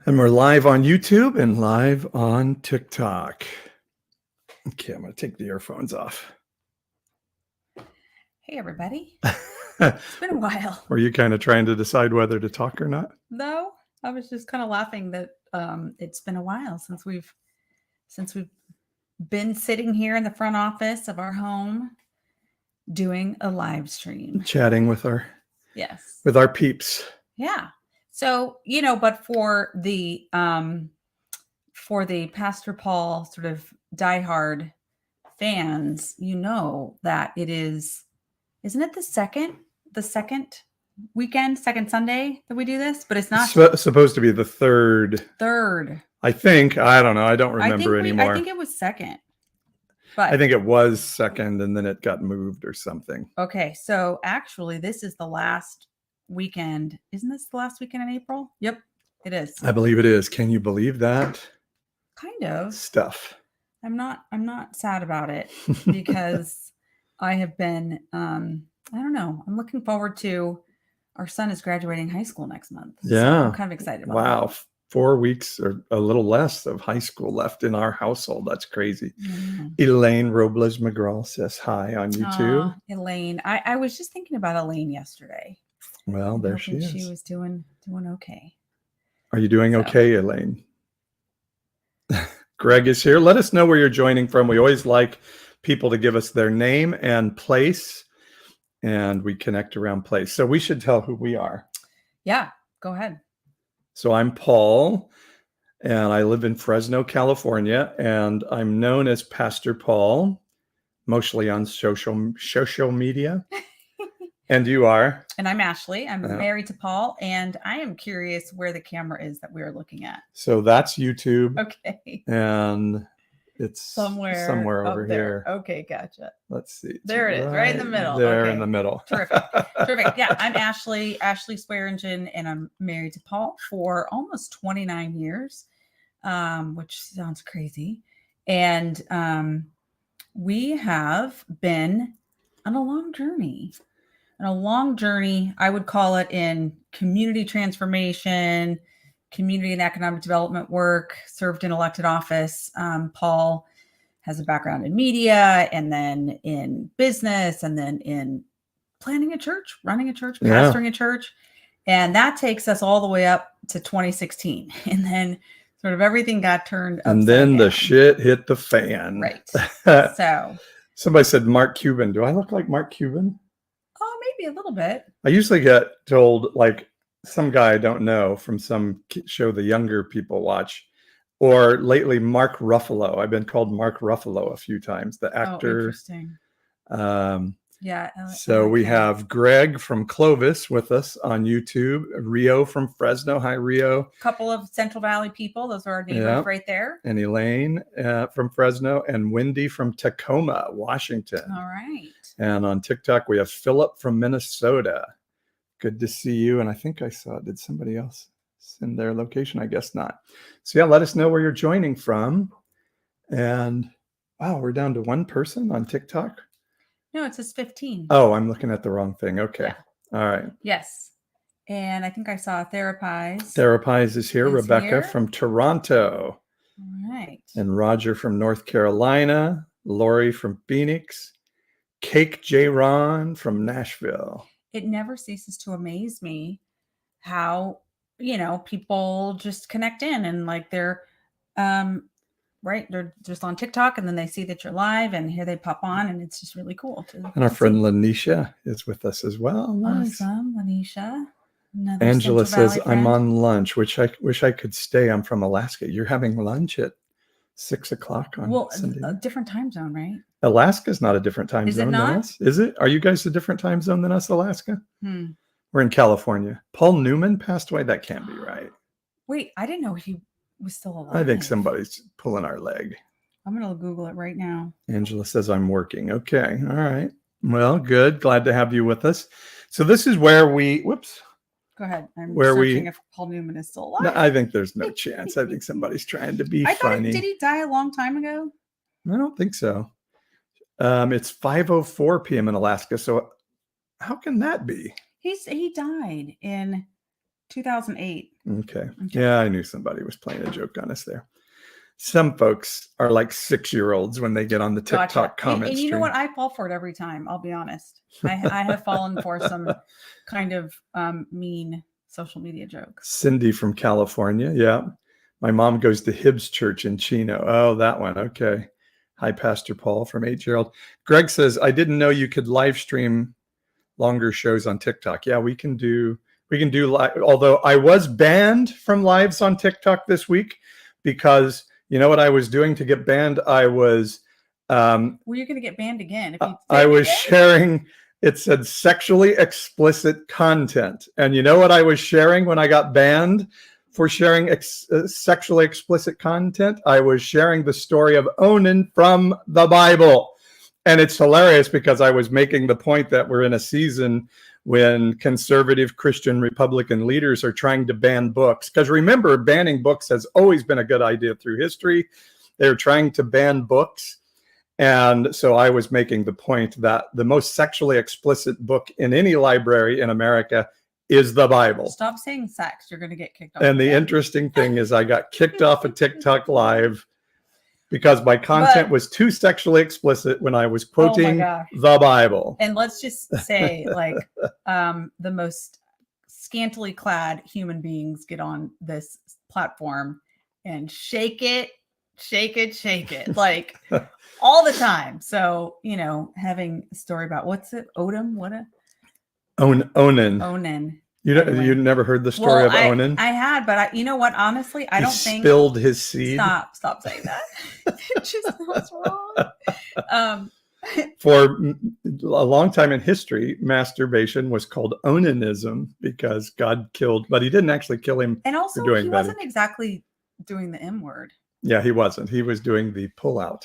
And we're live on YouTube and live on TikTok. Okay, I'm going to take the earphones off. Hey, everybody. It's been a while. Were you kind of trying to decide whether to talk or not? No, I was just kind of laughing that it's been a while since we've been sitting here in the front office of our home doing a live stream. Chatting with our peeps. Yeah. So, but for the Pastor Paul sort of diehard fans, that it isn't it the second weekend, second Sunday that we do this? But it's not supposed to be the third. I think. I don't know. I don't remember anymore. I think it was second. But I think it was second and then it got moved or something. Okay. So actually, this is the last weekend. Isn't this the last weekend in April? Yep, it is. I believe it is. Can you believe that? Kind of. Stuff. I'm not sad about it because I have been, I don't know. I'm looking forward to, our son is graduating high school next month. Yeah. So I'm kind of excited about Wow. that. 4 weeks or a little less of high school left in our household. That's crazy. Mm-hmm. Elaine Robles McGraw says hi on YouTube. Elaine. I was just thinking about Elaine yesterday. Well, there she is. She was doing okay. Are you doing okay, Elaine? Greg is here. Let us know where you're joining from. We always like people to give us their name and place, and we connect around place. So we should tell who we are. Yeah, go ahead. So I'm Paul, and I live in Fresno, California, and I'm known as Pastor Paul, mostly on social media. And you are? And I'm Ashley. I'm married to Paul, and I am curious where the camera is that we're looking at. So that's YouTube. Okay. And it's somewhere over here. here. Okay, gotcha. Let's see. There it is, right in the middle. There in the middle. Terrific. Yeah, I'm Ashley Swearingen, and I'm married to Paul for almost 29 years, which sounds crazy. And we have been on a long journey. I would call it, in community transformation, community and economic development work, served in elected office. Paul has a background in media, and then in business, and then in planning a church, running a church, pastoring a church. And that takes us all the way up to 2016. And then sort of everything got turned upside And then down. the shit hit the fan. Right. So somebody said Mark Cuban. Do I look like Mark Cuban? Oh, maybe a little bit. I usually get told, like, some guy I don't know from some show the younger people watch, or lately Mark Ruffalo. I've been called Mark Ruffalo a few times, the actor. Oh, interesting. Yeah. So we have Greg from Clovis with us on YouTube, Rio from Fresno. Hi, Rio. A couple of Central Valley people. Those are our neighbors right there. And Elaine from Fresno, and Wendy from Tacoma, Washington. All right. And on TikTok, we have Philip from Minnesota. Good to see you. And I think I saw, did somebody else send their location? I guess not. So yeah, let us know where you're joining from. And wow, we're down to one person on TikTok. No, it says 15. Oh, I'm looking at the wrong thing. Okay. Yeah. All right. Yes. And I think I saw Therapies. Therapies is here. Rebecca from Toronto. All right. And Roger from North Carolina. Lori from Phoenix. Cake J. Ron from Nashville. It never ceases to amaze me how, people just connect in, and like they're they're just on TikTok, and then they see that you're live, and here they pop on, and it's just really cool. And our friend Lanisha is with us as well. Nice. Awesome, Lanisha. Angela says, I'm on lunch, which I wish I could stay. I'm from Alaska. You're having lunch at 6:00 on Sunday. A different time zone, right? Alaska's not a different time zone than us. Is it? Are you guys a different time zone than us, Alaska? We're in California. Paul Newman passed away. That can't be right. Wait, I didn't know he was still alive. I think somebody's pulling our leg. I'm going to Google it right now. Angela says, I'm working. Okay. All right. Well, good. Glad to have you with us. So this is where we, whoops. Go ahead. I'm searching if Paul Newman is still alive. No, I think there's no chance. I think somebody's trying to be funny. Did he die a long time ago? I don't think so. It's 5:04 p.m. in Alaska. So how can that be? He died in 2008. Okay. Yeah, I knew somebody was playing a joke on us there. Some folks are like 6-year-olds when they get on the TikTok Gotcha. comment And you know stream. what? I fall for it every time. I'll be honest. I have fallen for some kind of mean social media jokes. Cindy from California. Yeah. My mom goes to Hibbs Church in Chino. Oh, that one. Okay. Hi, Pastor Paul from 8-year-old. Greg says, I didn't know you could live stream longer shows on TikTok. Yeah, we can do live. Although I was banned from lives on TikTok this week because you know what I was doing to get banned? I was Well, you're going to get banned again. If you I was sharing, it said sexually explicit content. And you know what I was sharing when I got banned for sharing sexually explicit content? I was sharing the story of Onan from the Bible. And it's hilarious because I was making the point that we're in a season when conservative Christian Republican leaders are trying to ban books. Because remember, banning books has always been a good idea through history. They're trying to ban books. And so I was making the point that the most sexually explicit book in any library in America is the Bible. Stop saying sex. You're going to get kicked off. And the interesting thing is I got kicked off of TikTok Live because my content was too sexually explicit when I was quoting the Bible. And let's just say, like, the most scantily clad human beings get on this platform and shake it, like all the time. So, you know, having a story about what's it? Odom? What a Onan. Onan. Anyway. You never heard the story of Onan? I had, but you know what? Honestly, I don't think spilled his seed. Stop saying that. It just was wrong. For a long time in history, masturbation was called onanism because God killed, but he didn't actually kill him. And also, he wasn't exactly doing the M word. Yeah, he wasn't. He was doing the pullout.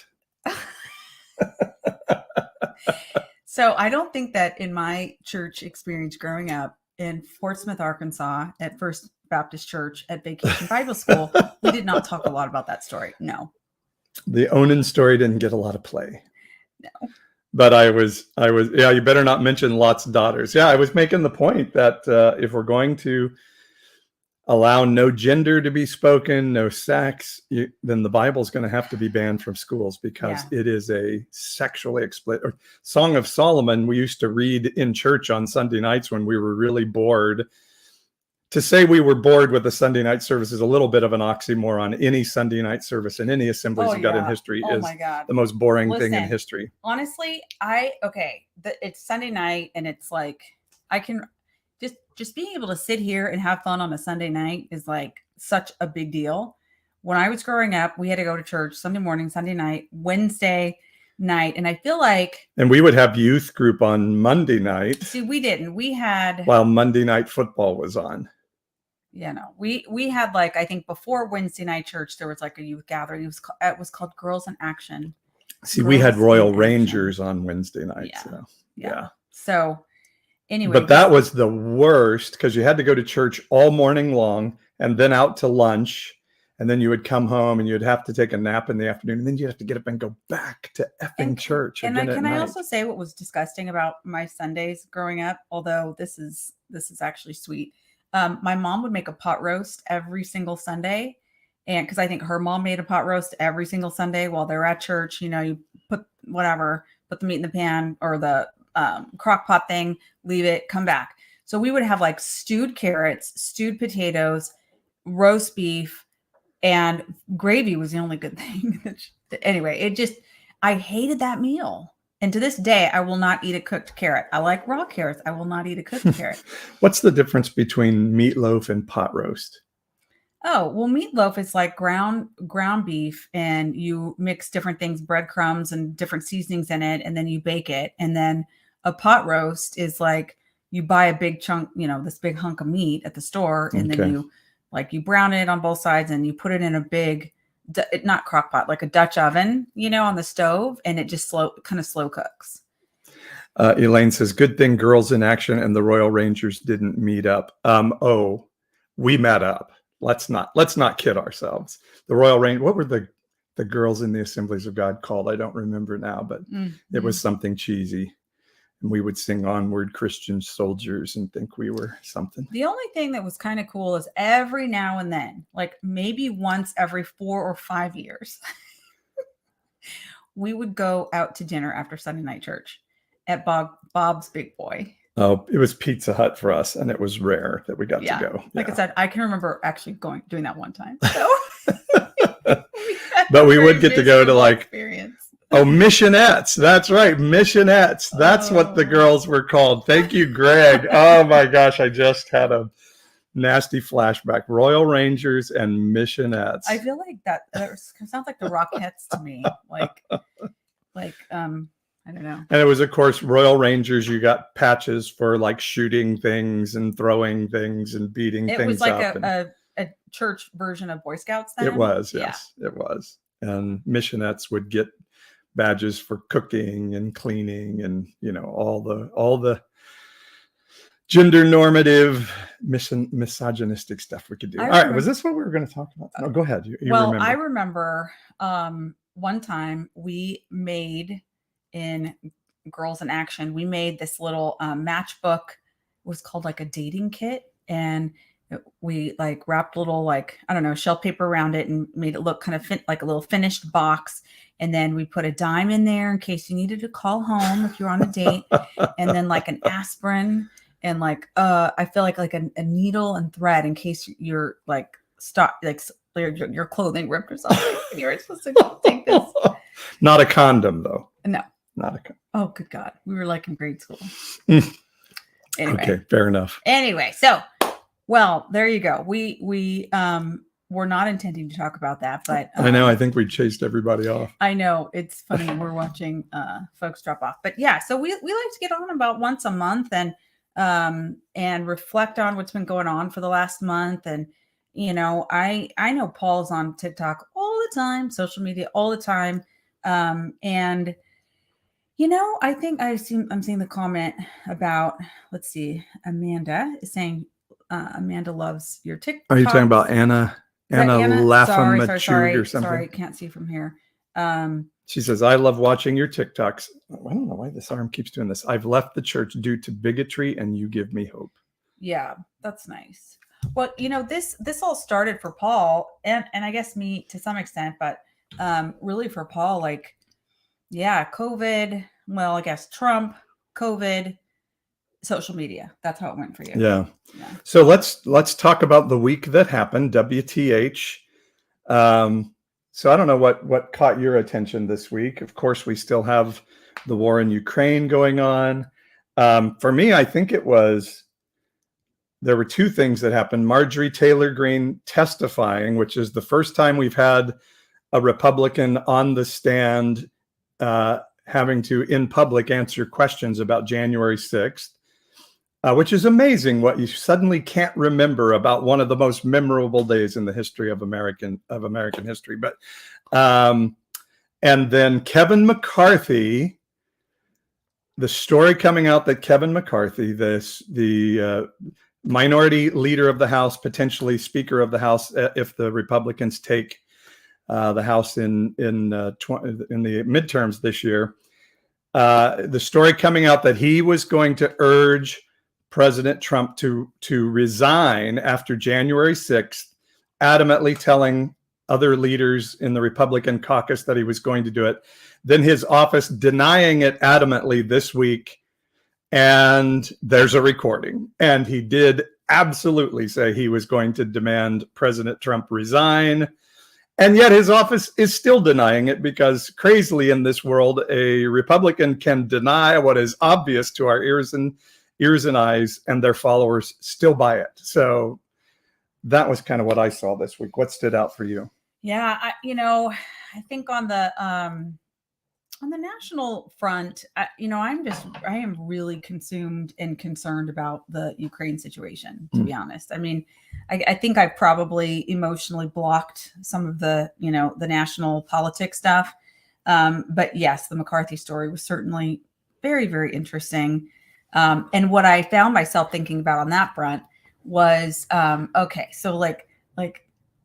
So I don't think that in my church experience growing up in Fort Smith, Arkansas, at First Baptist Church at Vacation Bible School, we did not talk a lot about that story. No. The Onan story didn't get a lot of play. No. But I was, yeah, you better not mention Lot's daughters. Yeah, I was making the point that if we're going to allow no gender to be spoken, no sex, then the Bible's going to have to be banned from schools because it is a sexually explicit. Song of Solomon, we used to read in church on Sunday nights when we were really bored. To say we were bored with the Sunday night service is a little bit of an oxymoron. Any Sunday night service in any assemblies you've got in history is the most boring thing in history. Honestly, it's Sunday night and it's like, I can just being able to sit here and have fun on a Sunday night is like such a big deal. When I was growing up, we had to go to church Sunday morning, Sunday night, Wednesday night. And I feel like. And we would have youth group on Monday night. See, we didn't. We had. While Monday night football was on. Yeah, no, we had like, I think before Wednesday night church, there was like a youth gathering. It was called Girls in Action. See, we had Royal Rangers on Wednesday night. Yeah. So, yeah. So anyway. But that was the worst because you had to go to church all morning long and then out to lunch. And then you would come home and you'd have to take a nap in the afternoon. And then you'd have to get up and go back to effing church. And can I also say what was disgusting about my Sundays growing up? Although this is actually sweet. My mom would make a pot roast every single Sunday. And because I think her mom made a pot roast every single Sunday while they're at church, you know, you put the meat in the pan or the crock pot thing, leave it, come back. So we would have like stewed carrots, stewed potatoes, roast beef, and gravy was the only good thing. Anyway, I hated that meal. And to this day, I will not eat a cooked carrot. I like raw carrots. I will not eat a cooked carrot. What's the difference between meatloaf and pot roast? Oh, well, meatloaf is like ground beef and you mix different things, breadcrumbs and different seasonings in it, and then you bake it. And then a pot roast is like you buy a big chunk, you know, this big hunk of meat at the store, and then you brown it on both sides and you put it in a big, not crock pot, like a Dutch oven, you know, on the stove, and it just slow cooks. Elaine says, good thing Girls in Action and the Royal Rangers didn't meet up. We met up. Let's not kid ourselves. The Royal Ranger, what were the girls in the Assemblies of God called? I don't remember now, but it was something cheesy. And we would sing Onward Christian Soldiers and think we were something. The only thing that was kind of cool is every now and then, like maybe once every 4 or 5 years, we would go out to dinner after Sunday night church at Bob's Big Boy. Oh, it was Pizza Hut for us, and it was rare that we got to go. Like I said, I can remember actually doing that one time. So but we would get to go to like experience. Oh, missionettes. That's right. Missionettes. That's what the girls were called. Thank you, Greg. Oh my gosh. I just had a nasty flashback. Royal Rangers and missionettes. I feel like that sounds like the Rockettes to me. Like, I don't know. And it was, of course, Royal Rangers. You got patches for like shooting things and throwing things and beating things up. It was like a church version of Boy Scouts then? It was, yes. Yeah. It was. And missionettes would get badges for cooking and cleaning and, you know, all the gender normative misogynistic stuff we could do. All right. Was this what we were going to talk about? No, go ahead. You remember. I remember one time we made in Girls in Action, we made this little matchbook. It was called like a dating kit. And we like wrapped little, like, I don't know, shelf paper around it and made it look kind of like a little finished box. And then we put a dime in there in case you needed to call home if you're on a date. And then like an aspirin and like, I feel like a needle and thread in case you're like your clothing ripped or something. And you're supposed to take this. Not a condom though. No. Not a condom. Oh, good God. We were like in grade school. Anyway. Okay, fair enough. Anyway, so, well, there you go. We were not intending to talk about that, but I know. I think we chased everybody off. I know. It's funny. We're watching folks drop off. But yeah, so we like to get on about once a month and reflect on what's been going on for the last month. And, you know, I know Paul's on TikTok all the time, social media all the time. And you know, I think I'm seeing the comment about, let's see, Amanda is saying Amanda loves your TikTok. Are you talking about Anna Laffamachud or something? Sorry, can't see from here. She says, I love watching your TikToks. I don't know why this arm keeps doing this. I've left the church due to bigotry and you give me hope. Yeah, that's nice. Well, you know, this all started for Paul and I guess me to some extent, but really for Paul, like, yeah, COVID, well, I guess Trump, COVID, social media. That's how it went for you. Yeah. So let's talk about the week that happened, WTH. So I don't know what caught your attention this week. Of course, we still have the war in Ukraine going on. For me, I think there were two things that happened. Marjorie Taylor Greene testifying, which is the first time we've had a Republican on the stand having to, in public, answer questions about January 6th, which is amazing what you suddenly can't remember about one of the most memorable days in the history of American history. But and then Kevin McCarthy, the story coming out that Kevin McCarthy, the minority leader of the House, potentially Speaker of the House, if the Republicans take the House in the midterms this year, the story coming out that he was going to urge President Trump to resign after January 6th, adamantly telling other leaders in the Republican caucus that he was going to do it. Then his office denying it adamantly this week. And there's a recording. And he did absolutely say he was going to demand President Trump resign. And yet his office is still denying it because crazily in this world, a Republican can deny what is obvious to our ears and eyes, and their followers still buy it. So that was kind of what I saw this week. What stood out for you? Yeah, I think on the national front, I am really consumed and concerned about the Ukraine situation, to be honest. I mean, I think I probably emotionally blocked some of the national politics stuff. But yes, the McCarthy story was certainly very, very interesting. And what I found myself thinking about on that front was, okay, so like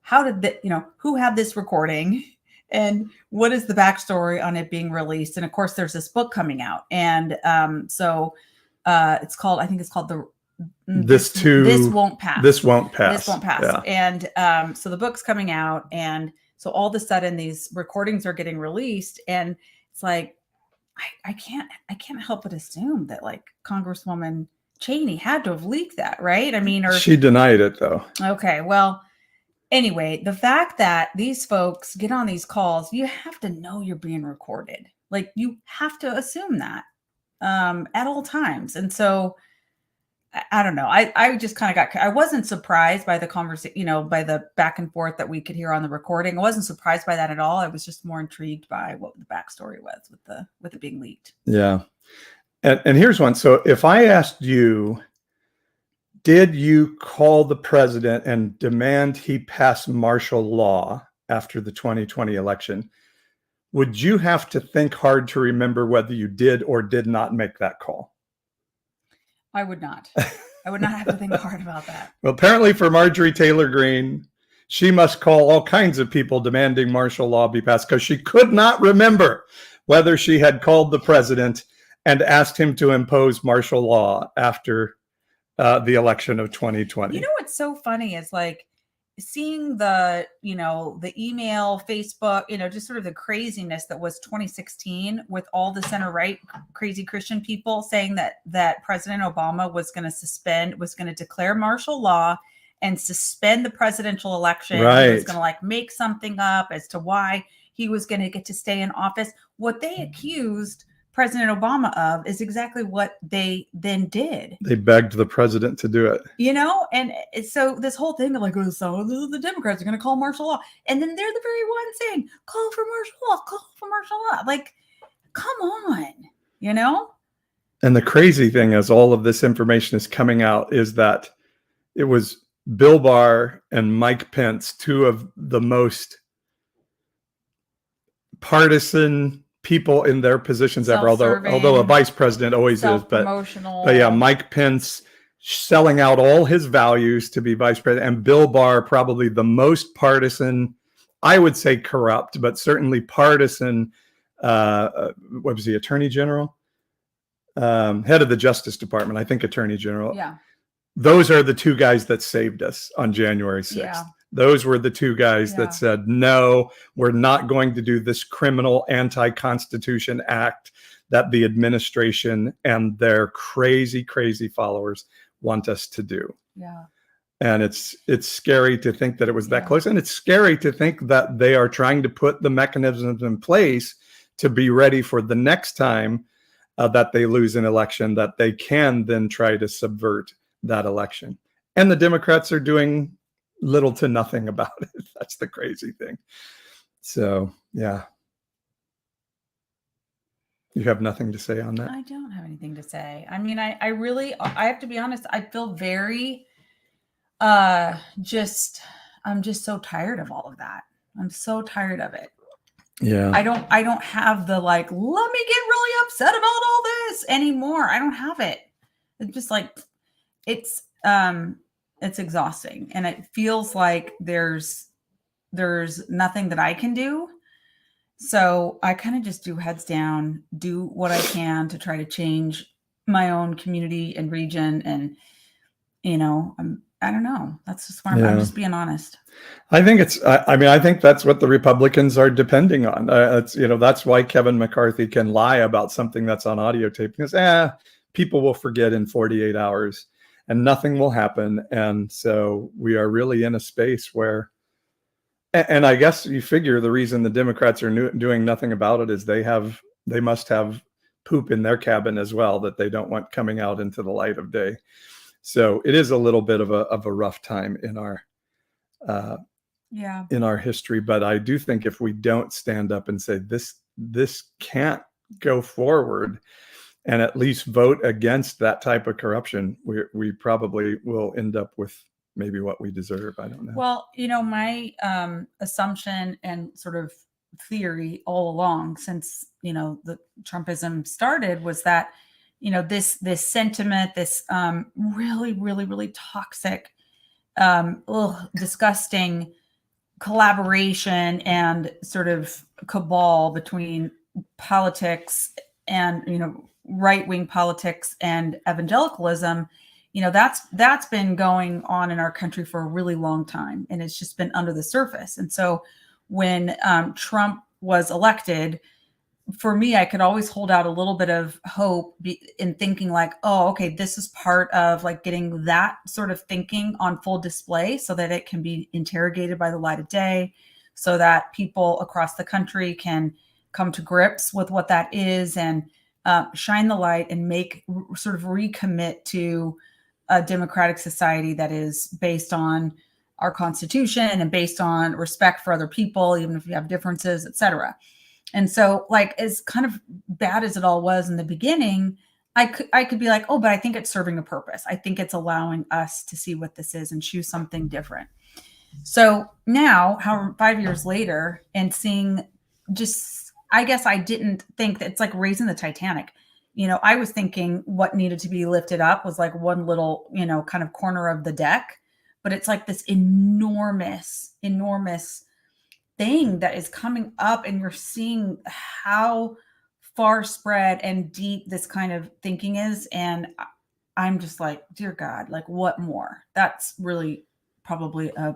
how did who had this recording And what is the backstory on it being released? And of course, there's this book coming out, and it's called, I think it's called This Won't Pass. This Won't Pass. This Won't Pass. Yeah. And so the book's coming out, and so all of a sudden these recordings are getting released, and it's like I can't help but assume that like Congresswoman Cheney had to have leaked that, right? I mean, or she denied it though. Okay, well, anyway, the fact that these folks get on these calls, you have to know you're being recorded. Like you have to assume that at all times. And so I don't know. I just kind of I wasn't surprised by the conversation, by the back and forth that we could hear on the recording. I wasn't surprised by that at all. I was just more intrigued by what the backstory was with it being leaked. Yeah. And here's one. So if I asked you, did you call the president and demand he pass martial law after the 2020 election? Would you have to think hard to remember whether you did or did not make that call? I would not. I would not have to think hard about that. Well, apparently for Marjorie Taylor Greene, she must call all kinds of people demanding martial law be passed because she could not remember whether she had called the president and asked him to impose martial law after the election of 2020. You know what's so funny is like seeing the email, Facebook, just sort of the craziness that was 2016 with all the center right crazy Christian people saying that President Obama was going to declare martial law and suspend the presidential election. Right. He was going to like make something up as to why he was going to get to stay in office. What they accused President Obama of is exactly what they then did. They begged the president to do it. And so this whole thing of like, oh, so the Democrats are going to call martial law. And then they're the very ones saying, call for martial law. Like, come on, And the crazy thing is all of this information is coming out is that it was Bill Barr and Mike Pence, two of the most partisan people in their positions ever, although a vice president always is, but yeah, Mike Pence selling out all his values to be vice president, and Bill Barr probably the most partisan, I would say corrupt, but certainly partisan, what was he, attorney general? Head of the Justice Department, I think attorney general. Yeah. Those are the two guys that saved us on January 6th. Yeah. Those were the two guys that said, no, we're not going to do this criminal anti-Constitution act that the administration and their crazy, crazy followers want us to do. Yeah. And it's scary to think that it was that close. And it's scary to think that they are trying to put the mechanisms in place to be ready for the next time that they lose an election, that they can then try to subvert that election. And the Democrats are doing little to nothing about it. That's the crazy thing. So, yeah. You have nothing to say on that? I don't have anything to say. I mean, I have to be honest. I feel very, I'm just so tired of all of that. I'm so tired of it. Yeah. I don't have the like, let me get really upset about all this anymore. I don't have it. It's just like, it's exhausting, and it feels like there's nothing that I can do. So I kind of just do heads down, do what I can to try to change my own community and region. And, I don't know. That's just where I'm just being honest. I think I think that's what the Republicans are depending on. That's why Kevin McCarthy can lie about something that's on audio tape, because people will forget in 48 hours and nothing will happen. And so we are really in a space where, and I guess you figure the reason the Democrats are doing nothing about it is they must have poop in their cabin as well that they don't want coming out into the light of day. So it is a little bit of a rough time in our history. But I do think if we don't stand up and say this can't go forward, and at least vote against that type of corruption, we probably will end up with maybe what we deserve. I don't know. Well, my assumption and sort of theory all along since, the Trumpism started was that, this sentiment, this really, really, really toxic, disgusting collaboration and sort of cabal between politics and, right-wing politics and evangelicalism, that's been going on in our country for a really long time, and it's just been under the surface. And so when Trump was elected, for me, I could always hold out a little bit of hope in thinking like, oh, okay, this is part of like getting that sort of thinking on full display so that it can be interrogated by the light of day, so that people across the country can come to grips with what that is and shine the light and sort of recommit to a democratic society that is based on our Constitution and based on respect for other people, even if you have differences, et cetera. And so, like, as kind of bad as it all was in the beginning, I could be like, oh, but I think it's serving a purpose. I think it's allowing us to see what this is and choose something different. So now, 5 years later, and seeing I guess I didn't think that it's like raising the Titanic. I was thinking what needed to be lifted up was like one little, kind of corner of the deck, but it's like this enormous, enormous thing that is coming up, and you're seeing how far spread and deep this kind of thinking is. And I'm just like, dear God, like what more? That's really probably a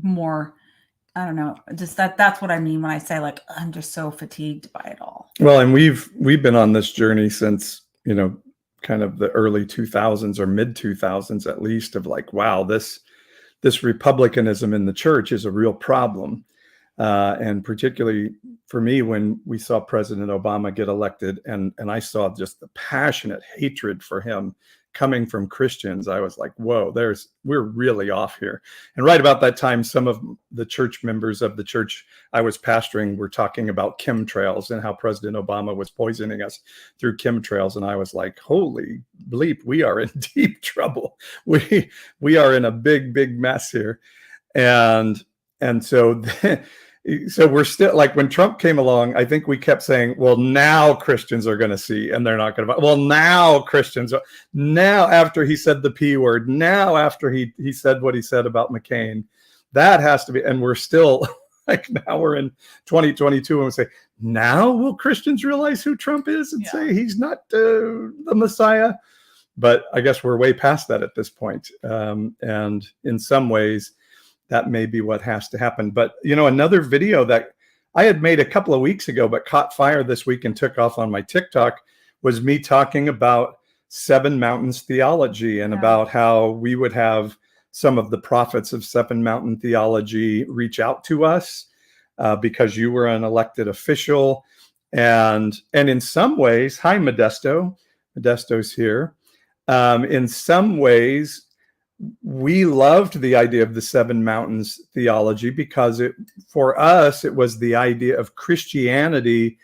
more, I don't know, just that's what I mean when I say like, I'm just so fatigued by it all. Well, and we've been on this journey since, kind of the early 2000s or mid 2000s, at least, of like, wow, this republicanism in the church is a real problem. And particularly for me, when we saw President Obama get elected, and I saw just the passionate hatred for him coming from Christians, I was like, whoa, we're really off here. And right about that time, some of the church members of the church I was pastoring were talking about chemtrails and how President Obama was poisoning us through chemtrails. And I was like, holy bleep, we are in deep trouble. We are in a big, big mess here. And so we're still like, when Trump came along, I think we kept saying, well, now Christians are going to see, and they're not going to. Well, now now after he said the P word, now after he said what he said about McCain, that has to be. And we're still like, now we're in 2022, and we say, now will Christians realize who Trump is and say he's not the Messiah? But I guess we're way past that at this point. And in some ways, that may be what has to happen. But, another video that I had made a couple of weeks ago, but caught fire this week and took off on my TikTok, was me talking about Seven Mountains theology and about how we would have some of the prophets of Seven Mountain theology reach out to us because you were an elected official. And in some ways, hi, Modesto's here. In some ways, we loved the idea of the Seven Mountains theology because for us, it was the idea of Christianity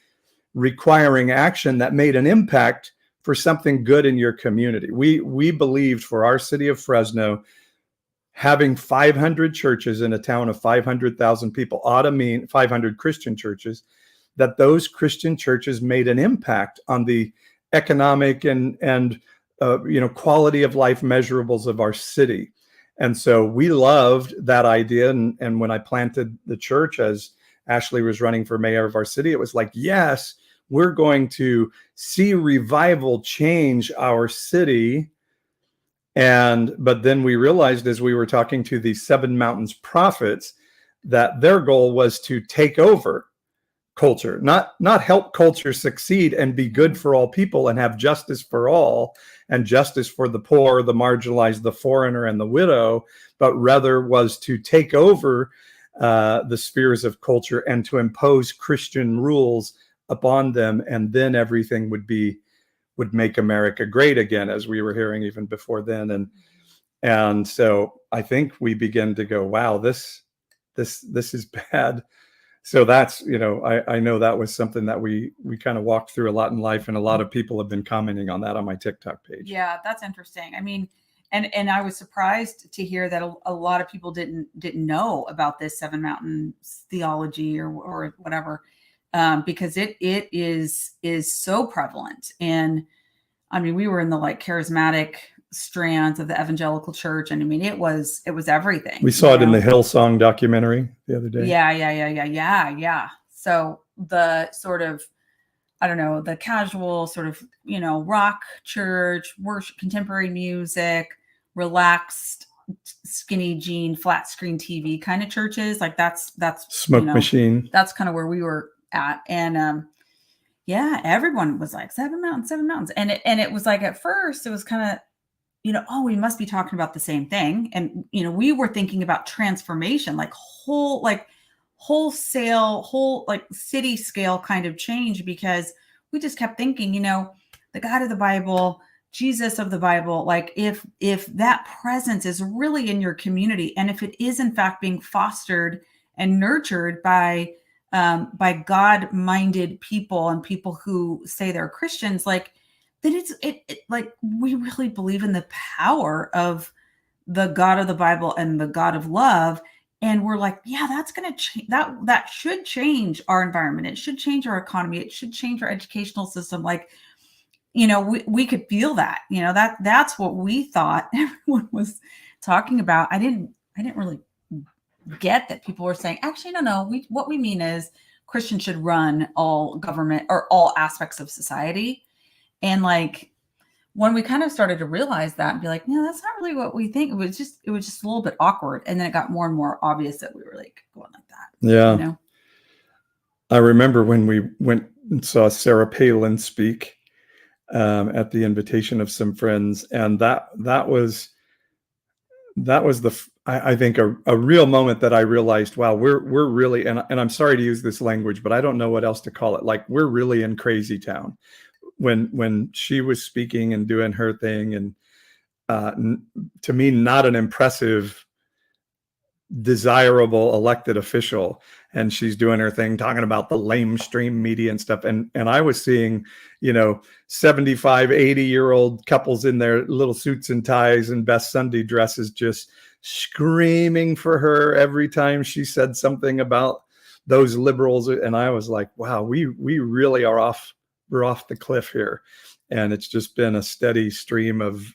requiring action that made an impact for something good in your community. We believed for our city of Fresno, having 500 churches in a town of 500,000 people ought to mean 500 Christian churches, that those Christian churches made an impact on the economic and quality of life measurables of our city. And so we loved that idea. And when I planted the church, as Ashley was running for mayor of our city, it was like, yes, we're going to see revival change our city. But then we realized, as we were talking to the Seven Mountains prophets, that their goal was to take over culture, not help culture succeed and be good for all people and have justice for all and justice for the poor, the marginalized, the foreigner, and the widow, but rather was to take over the spheres of culture and to impose Christian rules upon them, and then everything would make America great again, as we were hearing even before then. And so I think we begin to go, wow, this is bad. So that's, I know that was something that we kind of walked through a lot in life, and a lot of people have been commenting on that on my TikTok page. Yeah, that's interesting. I mean, and I was surprised to hear that a lot of people didn't know about this Seven Mountains theology or whatever, because it is so prevalent. And I mean, we were in the like charismatic strands of the evangelical church. And I mean, it was everything. We saw it in the Hillsong documentary the other day. Yeah. So the sort of, I don't know, the casual sort of, rock church, worship, contemporary music, relaxed, skinny jean, flat screen TV kind of churches. Like that's Smoke Machine. That's kind of where we were at. And everyone was like 7 mountains. And it was like, at first it was kind of, we must be talking about the same thing. And, we were thinking about transformation, like wholesale, like city scale kind of change, because we just kept thinking, the God of the Bible, Jesus of the Bible, like if that presence is really in your community, and if it is in fact being fostered and nurtured by God-minded people and people who say they're Christians, like, then it like, we really believe in the power of the God of the Bible and the God of love. And we're like, yeah, that's going to change. That should change our environment. It should change our economy. It should change our educational system. Like, we could feel that, that's what we thought everyone was talking about. I didn't really get that people were saying, actually, no, what we mean is Christians should run all government or all aspects of society. And like, when we kind of started to realize that and be like, no, that's not really what we think. It was just a little bit awkward. And then it got more and more obvious that we were like going like that. Yeah. I remember when we went and saw Sarah Palin speak at the invitation of some friends. And that was I think a real moment that I realized, wow, we're really, and I'm sorry to use this language, but I don't know what else to call it. Like, we're really in crazy town. When she was speaking and doing her thing, and to me, not an impressive, desirable elected official, and she's doing her thing, talking about the lamestream media and stuff, and I was seeing 75 80-year-old couples in their little suits and ties and best Sunday dresses just screaming for her every time she said something about those liberals. And I was like, wow, we really are off the cliff here. And it's just been a steady stream of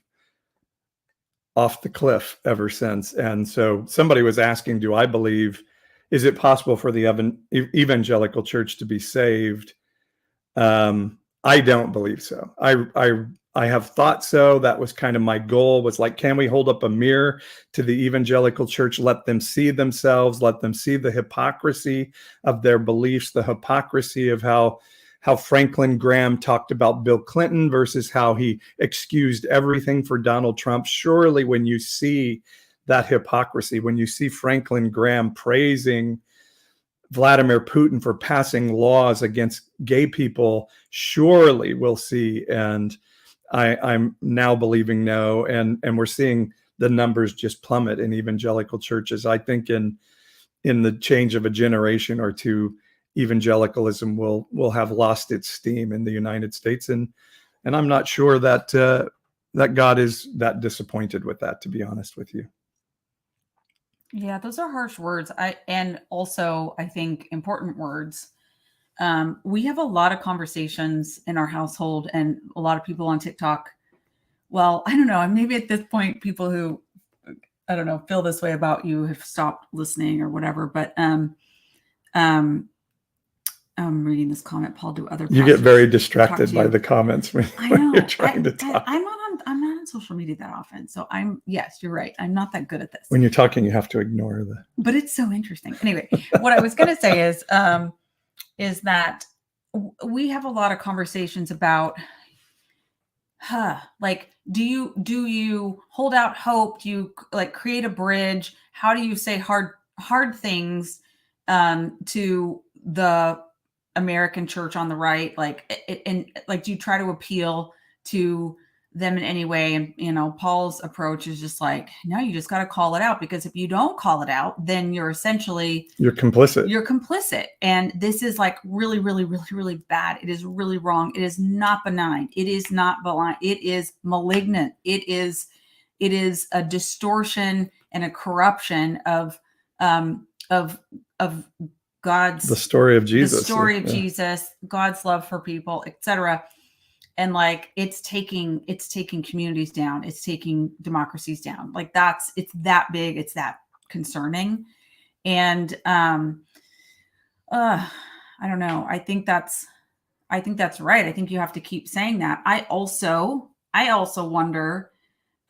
off the cliff ever since. And so somebody was asking, do I believe, is it possible for the evangelical church to be saved? I don't believe so. I have thought so. That was kind of my goal, was like, can we hold up a mirror to the evangelical church, let them see themselves, let them see the hypocrisy of their beliefs, the hypocrisy of how Franklin Graham talked about Bill Clinton versus how he excused everything for Donald Trump. Surely when you see that hypocrisy, when you see Franklin Graham praising Vladimir Putin for passing laws against gay people, surely we'll see. And I'm now believing no. And we're seeing the numbers just plummet in evangelical churches. I think in the change of a generation or two, evangelicalism will have lost its steam in the United States, and I'm not sure that that God is that disappointed with that, to be honest with you. Yeah, those are harsh words. And also I think important words. We have a lot of conversations in our household, and a lot of people on TikTok. Well, I don't know. Maybe at this point, people who, I don't know, feel this way about you have stopped listening or whatever. But I'm reading this comment. Paul, do other you get very distracted by the comments when you're trying to talk. I'm not on social media that often, so yes, you're right. I'm not that good at this. When you're talking, you have to ignore but it's so interesting. Anyway, what I was going to say is that we have a lot of conversations about, like, do you hold out hope? Do you like create a bridge? How do you say hard things to the American church on the right? Like, and like, do you try to appeal to them in any way? And Paul's approach is just like, no, you just got to call it out, because if you don't call it out, then you're complicit. And this is like really, really, really, really bad. It is really wrong. It is not benign. It is not blind. It is malignant. It is a distortion and a corruption of God's, the story of Jesus, Jesus, God's love for people, etc. And like it's taking communities down, it's taking democracies down. Like it's that big, it's that concerning. And I don't know. I think that's right. I think you have to keep saying that. I also wonder,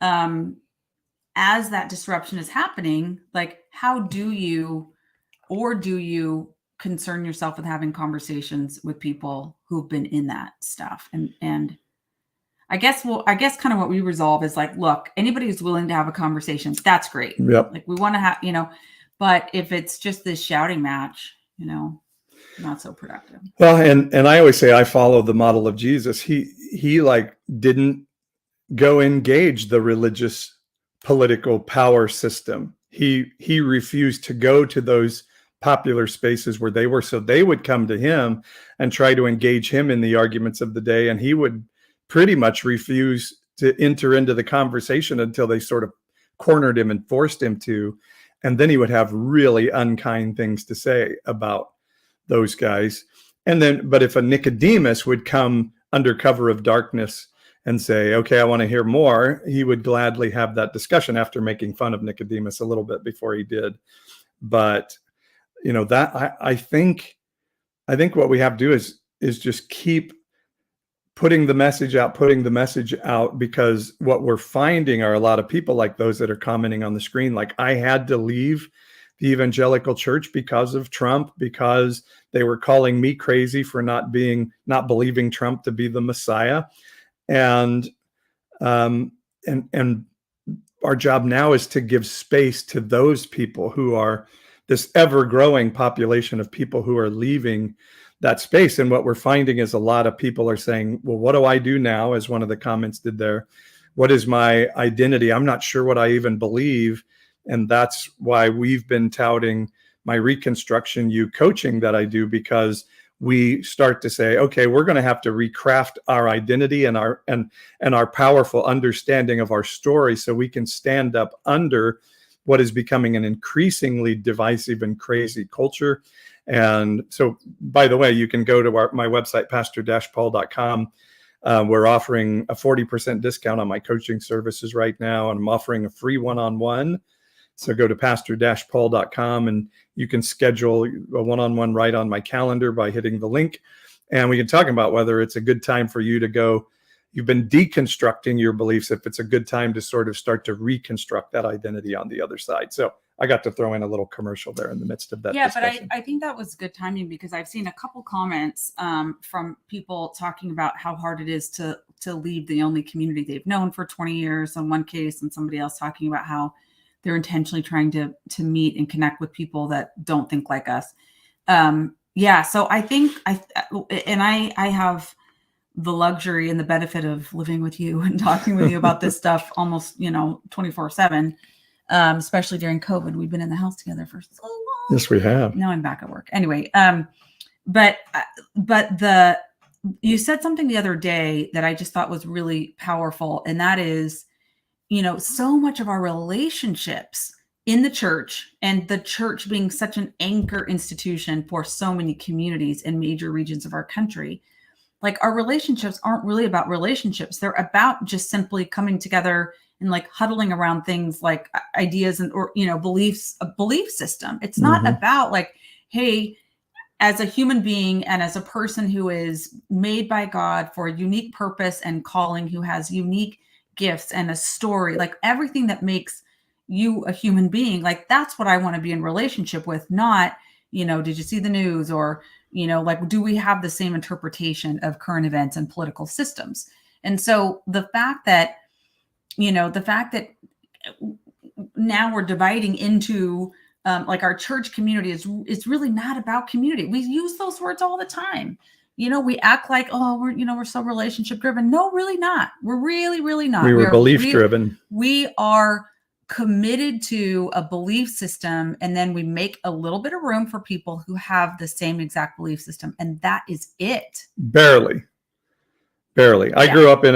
as that disruption is happening, like how do you concern yourself with having conversations with people who've been in that stuff? And I guess kind of what we resolve is like, look, anybody who's willing to have a conversation, that's great. Yep. Like we want to have, but if it's just this shouting match, not so productive. Well, and I always say I follow the model of Jesus. He like didn't go engage the religious political power system. He refused to go to those popular spaces where they were, so they would come to him and try to engage him in the arguments of the day, and he would pretty much refuse to enter into the conversation until they sort of cornered him and forced him to, and then he would have really unkind things to say about those guys. And then, but if a Nicodemus would come under cover of darkness and say, okay, I want to hear more, he would gladly have that discussion after making fun of Nicodemus a little bit before he did. But that I think what we have to do is just keep putting the message out, because what we're finding are a lot of people like those that are commenting on the screen, like, I had to leave the evangelical church because of Trump, because they were calling me crazy for not believing Trump to be the Messiah. And our job now is to give space to those people who are this ever-growing population of people who are leaving that space. And what we're finding is a lot of people are saying, well, what do I do now? As one of the comments did there, what is my identity? I'm not sure what I even believe. And that's why we've been touting my Reconstruction U coaching that I do, because we start to say, okay, we're going to have to recraft our identity and our powerful understanding of our story so we can stand up under what is becoming an increasingly divisive and crazy culture. And so, by the way, you can go to my website, pastor-paul.com. We're offering a 40% discount on my coaching services right now, and I'm offering a free one-on-one. So go to pastor-paul.com and you can schedule a one-on-one right on my calendar by hitting the link. And we can talk about whether it's a good time for you to go. You've been deconstructing your beliefs, if it's a good time to sort of start to reconstruct that identity on the other side. So I got to throw in a little commercial there in the midst of that discussion. But I think that was good timing, because I've seen a couple comments from people talking about how hard it is to leave the only community they've known for 20 years in one case, and somebody else talking about how they're intentionally trying to meet and connect with people that don't think like us. So I think I have the luxury and the benefit of living with you and talking with you about this stuff almost 24/7. Especially during COVID, we've been in the house together for so long. Yes, we have. Now I'm back at work. Anyway, but you said something the other day that I just thought was really powerful, and that is, so much of our relationships in the church, and the church being such an anchor institution for so many communities in major regions of our country, like, our relationships aren't really about relationships. They're about just simply coming together and like huddling around things like ideas or beliefs, a belief system. It's not about like, hey, as a human being and as a person who is made by God for a unique purpose and calling, who has unique gifts and a story, like everything that makes you a human being, like that's what I want to be in relationship with, not, did you see the news, or, like, do we have the same interpretation of current events and political systems? And so the fact that now we're dividing into like our church community is really not about community. We use those words all the time. We act like, oh, we're so relationship driven. No, really not. We're really, really not. We were belief driven. We are committed to a belief system, and then we make a little bit of room for people who have the same exact belief system, and that is it. Barely. I grew up in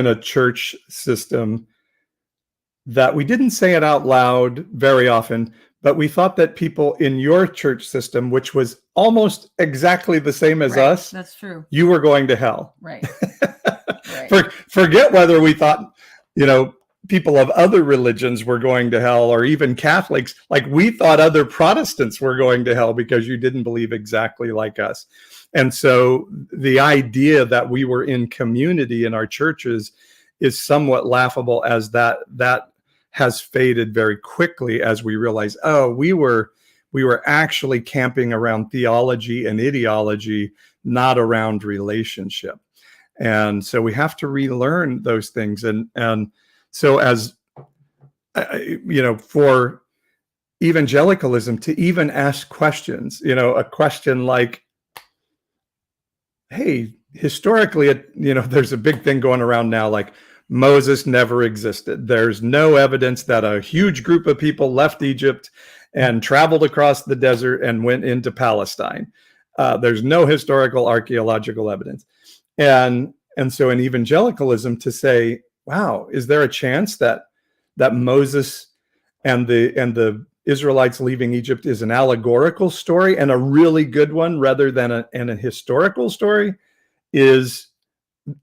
a church system that we didn't say it out loud very often, but we thought that people in your church system, which was almost exactly the same as us, that's true, you were going to hell. Right. Forget whether we thought, people of other religions were going to hell, or even Catholics. Like, we thought other Protestants were going to hell because you didn't believe exactly like us. And so the idea that we were in community in our churches is somewhat laughable, as that has faded very quickly as we realize, we were actually camping around theology and ideology, not around relationship. And so we have to relearn those things. And so, as for evangelicalism to even ask questions, a question like, hey, historically, there's a big thing going around now, like, Moses never existed. There's no evidence that a huge group of people left Egypt and traveled across the desert and went into Palestine. There's no historical archaeological evidence. And so in evangelicalism, to say, wow, is there a chance that Moses and the Israelites leaving Egypt is an allegorical story, and a really good one, rather than a historical story, is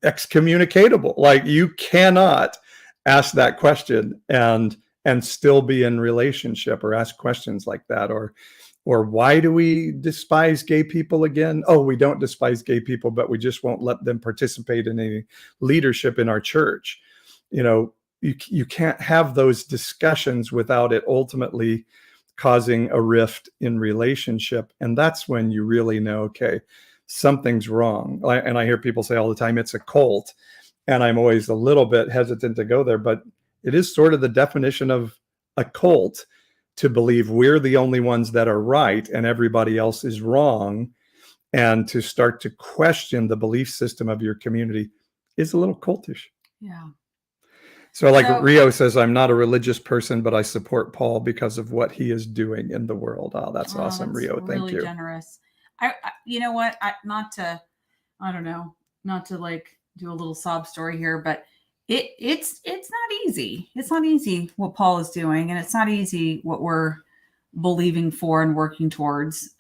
excommunicatable. Like, you cannot ask that question and still be in relationship, or ask questions like that. Or why do we despise gay people again? Oh, we don't despise gay people, but we just won't let them participate in any leadership in our church. You can't have those discussions without it ultimately causing a rift in relationship. And that's when you really know, okay, something's wrong. And I hear people say all the time, it's a cult. And I'm always a little bit hesitant to go there, but it is sort of the definition of a cult, to believe we're the only ones that are right and everybody else is wrong. And to start to question the belief system of your community is a little cultish. Yeah. So Rio says, I'm not a religious person, but I support Paul because of what he is doing in the world. Oh, that's awesome, Rio. Thank really you. Really generous. I you know what? Not to like do a little sob story here, but it's not easy. It's not easy what Paul is doing, and it's not easy what we're believing for and working towards.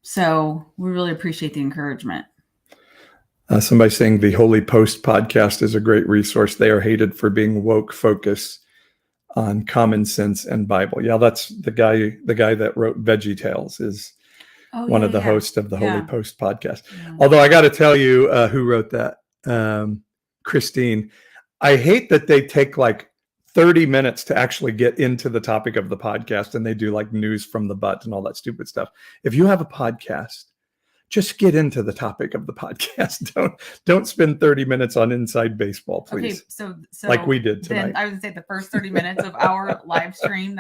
So we really appreciate the encouragement. Somebody saying the Holy Post podcast is a great resource. They are hated for being woke focus on common sense and Bible. Yeah, that's the guy that wrote Veggie Tales is one of the hosts of the Holy Post podcast. Yeah. Although I got to tell you, who wrote that? Christine. I hate that they take like 30 minutes to actually get into the topic of the podcast, and they do like news from the butt and all that stupid stuff. If you have a podcast, just get into the topic of the podcast. Don't spend 30 minutes on inside baseball, please. Okay, so like we did tonight. I would say the first 30 minutes of our live stream,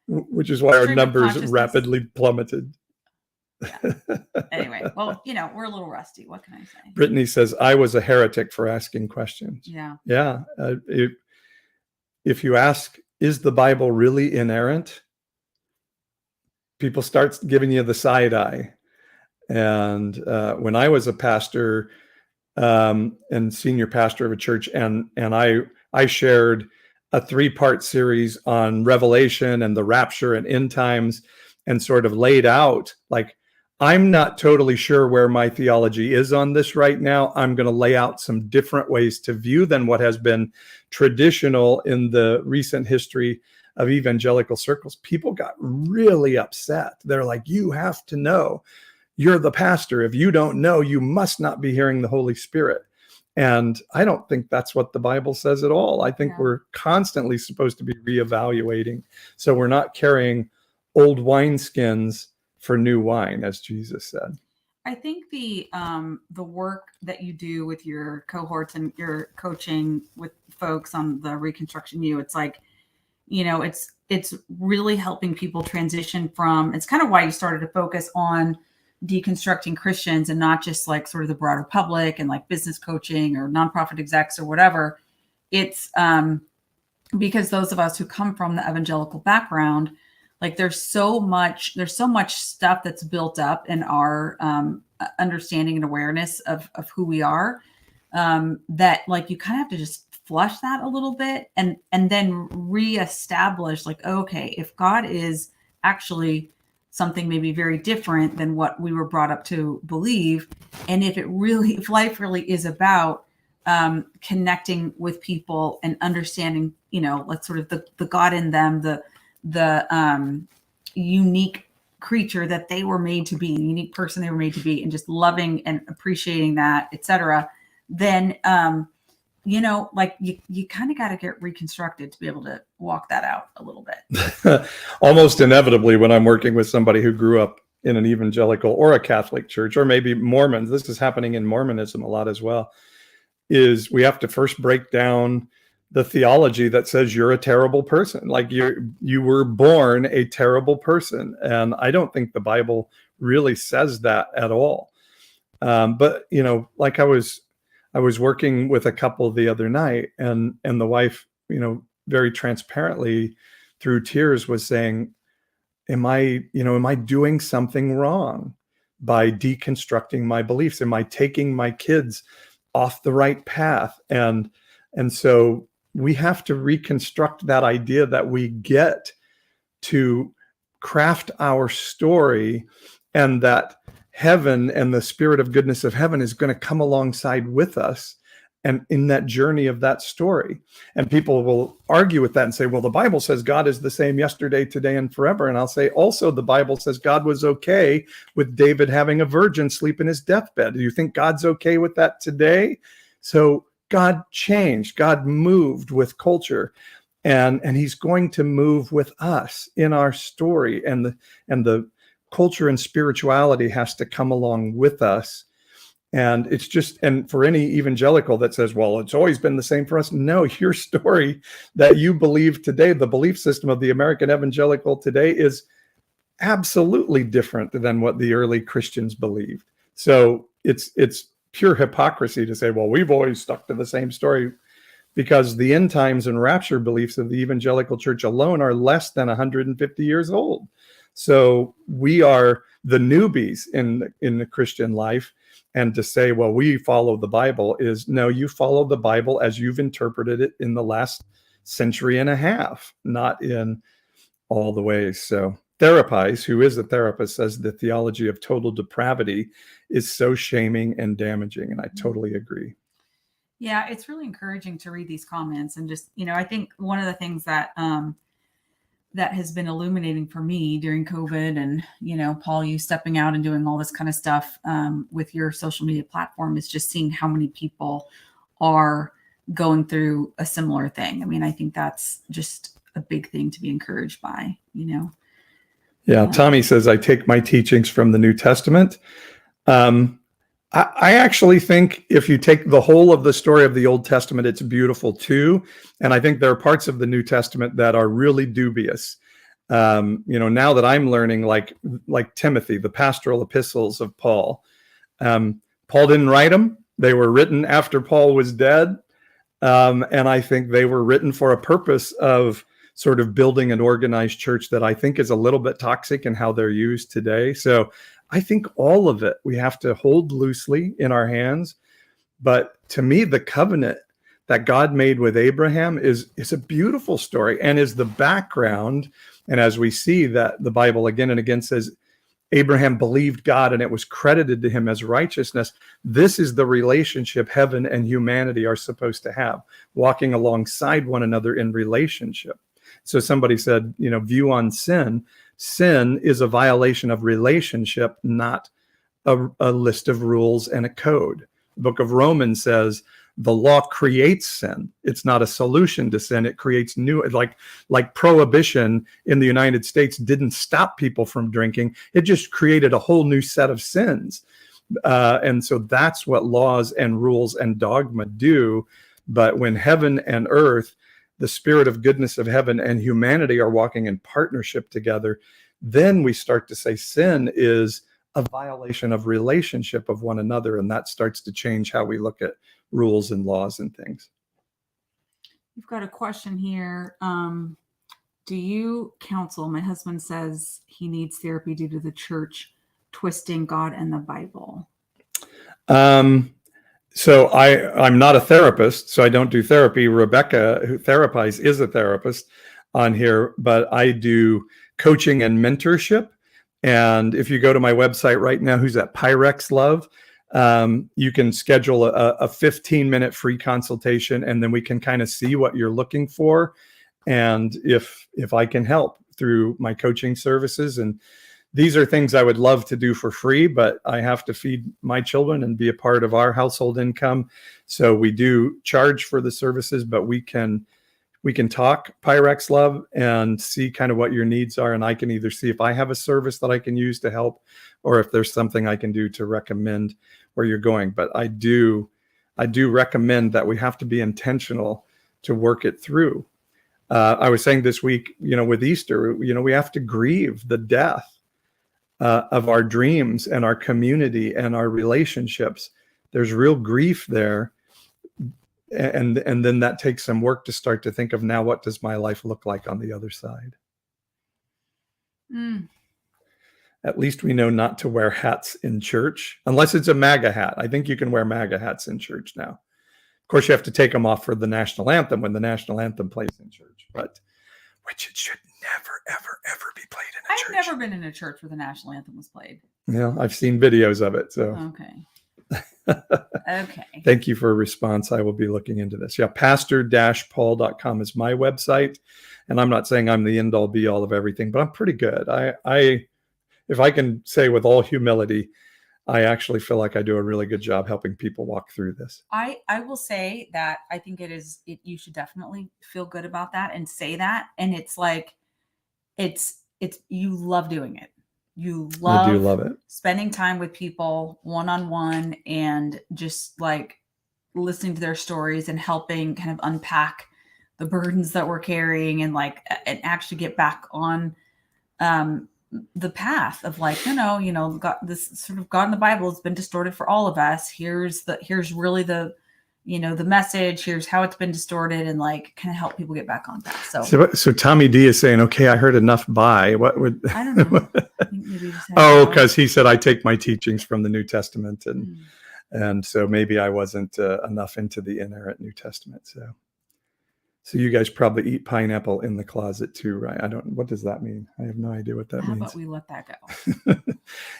which is why our numbers rapidly plummeted. Yeah. Anyway, well, we're a little rusty. What can I say? Brittany says, I was a heretic for asking questions. Yeah. Yeah. If you ask, is the Bible really inerrant? People start giving you the side eye. And when I was a pastor and senior pastor of a church, and I shared a 3-part series on Revelation and the rapture and end times, and sort of laid out, like, I'm not totally sure where my theology is on this right now. I'm going to lay out some different ways to view than what has been traditional in the recent history of evangelical circles. People got really upset. They're like, you have to know. You're the pastor. If you don't know, you must not be hearing the Holy Spirit. And I don't think that's what the Bible says at all. I think we're constantly supposed to be reevaluating. So we're not carrying old wineskins for new wine, as Jesus said. I think the work that you do with your cohorts and your coaching with folks on the Reconstruction U, it's like, it's really helping people transition from, it's kind of why you started to focus on deconstructing Christians and not just like sort of the broader public and like business coaching or nonprofit execs or whatever. It's because those of us who come from the evangelical background, like there's so much stuff that's built up in our understanding and awareness of who we are, that like you kind of have to just flush that a little bit and then reestablish like, okay, if God is actually something maybe very different than what we were brought up to believe. And if life really is about connecting with people and understanding, like sort of the God in them, the unique creature that they were made to be, the unique person they were made to be, and just loving and appreciating that, etc., then like you kind of got to get reconstructed to be able to walk that out a little bit. Almost inevitably, when I'm working with somebody who grew up in an evangelical or a Catholic church, or maybe Mormons, this is happening in Mormonism a lot as well, is we have to first break down the theology that says you're a terrible person. Like you were born a terrible person. And I don't think the Bible really says that at all. But, like I was working with a couple the other night, and the wife, very transparently through tears was saying, am I doing something wrong by deconstructing my beliefs? Am I taking my kids off the right path? And so we have to reconstruct that idea that we get to craft our story, and that heaven and the spirit of goodness of heaven is going to come alongside with us and in that journey of that story. And people will argue with that and say, well, the Bible says God is the same yesterday, today, and forever. And I'll say, also, the Bible says God was okay with David having a virgin sleep in his deathbed. Do you think God's okay with that today? So God changed, God moved with culture, and he's going to move with us in our story, and the culture and spirituality has to come along with us. And it's just, and for any evangelical that says, well, it's always been the same for us. No, your story that you believe today, the belief system of the American evangelical today, is absolutely different than what the early Christians believed. So it's pure hypocrisy to say, well, we've always stuck to the same story, because the end times and rapture beliefs of the evangelical church alone are less than 150 years old. So we are the newbies in the Christian life. And to say, well, we follow the Bible, is no, you follow the Bible as you've interpreted it in the last century and a half, not in all the ways. So Therapies, who is a therapist, says the theology of total depravity is so shaming and damaging. And I totally agree. Yeah, it's really encouraging to read these comments, and just, I think one of the things that that has been illuminating for me during COVID, and, Paul, you stepping out and doing all this kind of stuff with your social media platform, is just seeing how many people are going through a similar thing. I mean, I think that's just a big thing to be encouraged by, Yeah, Tommy says, I take my teachings from the New Testament. I actually think if you take the whole of the story of the Old Testament, it's beautiful too. And I think there are parts of the New Testament that are really dubious. Now that I'm learning, like Timothy, the pastoral epistles of Paul. Paul didn't write them. They were written after Paul was dead. And I think they were written for a purpose of sort of building an organized church that I think is a little bit toxic in how they're used today. So I think all of it we have to hold loosely in our hands. But to me, the covenant that God made with Abraham is a beautiful story, and is the background. And as we see that the Bible again and again says, Abraham believed God and it was credited to him as righteousness. This is the relationship heaven and humanity are supposed to have, walking alongside one another in relationship. So somebody said, view on sin. Sin is a violation of relationship, not a list of rules and a code. The book of Romans says the law creates sin. It's not a solution to sin. It creates new, like prohibition in the United States didn't stop people from drinking. It just created a whole new set of sins. And so that's what laws and rules and dogma do. But when heaven and earth, the spirit of goodness of heaven and humanity are walking in partnership together, then we start to say sin is a violation of relationship of one another. And that starts to change how we look at rules and laws and things. We've got a question here. Do you counsel? My husband says he needs therapy due to the church twisting God and the Bible. So I'm not a therapist, so I don't do therapy. Rebecca, who therapies, is a therapist on here, but I do coaching and mentorship. And if you go to my website right now, who's that? Pyrex Love. You can schedule a 15-minute free consultation, and then we can kind of see what you're looking for. And if I can help through my coaching services. And these are things I would love to do for free, but I have to feed my children and be a part of our household income. So we do charge for the services, but we can talk, Pyrex Love, and see kind of what your needs are. And I can either see if I have a service that I can use to help, or if there's something I can do to recommend where you're going. But I do recommend that we have to be intentional to work it through. I was saying this week, with Easter, we have to grieve the death of our dreams and our community and our relationships. There's real grief there. And then that takes some work to start to think of, now what does my life look like on the other side? At least we know not to wear hats in church, unless it's a MAGA hat. I think you can wear MAGA hats in church now. Of course, you have to take them off for the national anthem when the national anthem plays in church, but which it should never, ever, ever be played in a church. I've never been in a church where the national anthem was played. Yeah, I've seen videos of it. So Okay. Thank you for a response. I will be looking into this. Yeah, pastor-paul.com is my website. And I'm not saying I'm the end all be all of everything, but I'm pretty good. I if I can say with all humility, I actually feel like I do a really good job helping people walk through this. I will say that I think you should definitely feel good about that and say that. And it's like, you love doing it. I do love it. Spending time with people one-on-one and just like listening to their stories and helping kind of unpack the burdens that we're carrying and actually get back on the path of God, this sort of God in the Bible has been distorted for all of us. Here's really the message. Here's how it's been distorted, and kind of help people get back on path. So Tommy D is saying, okay, I heard enough. What would I don't know? I think maybe because he said I take my teachings from the New Testament, and so maybe I wasn't enough into the inerrant New Testament. So you guys probably eat pineapple in the closet too, right? What does that mean? I have no idea what that means. How about we let that go?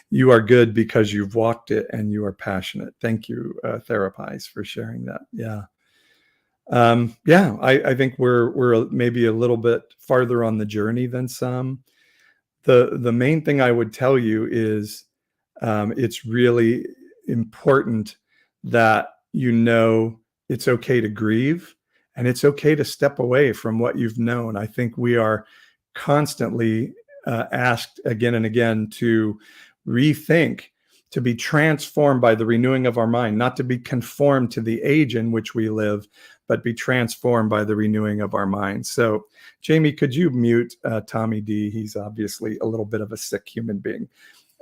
You are good because you've walked it and you are passionate. Thank you, Therapies, for sharing that. Yeah. I think we're maybe a little bit farther on the journey than some. The main thing I would tell you is it's really important that it's okay to grieve. And it's okay to step away from what you've known. I think we are constantly asked again and again to rethink, to be transformed by the renewing of our mind, not to be conformed to the age in which we live, but be transformed by the renewing of our minds. So, Jamie, could you mute Tommy D? He's obviously a little bit of a sick human being.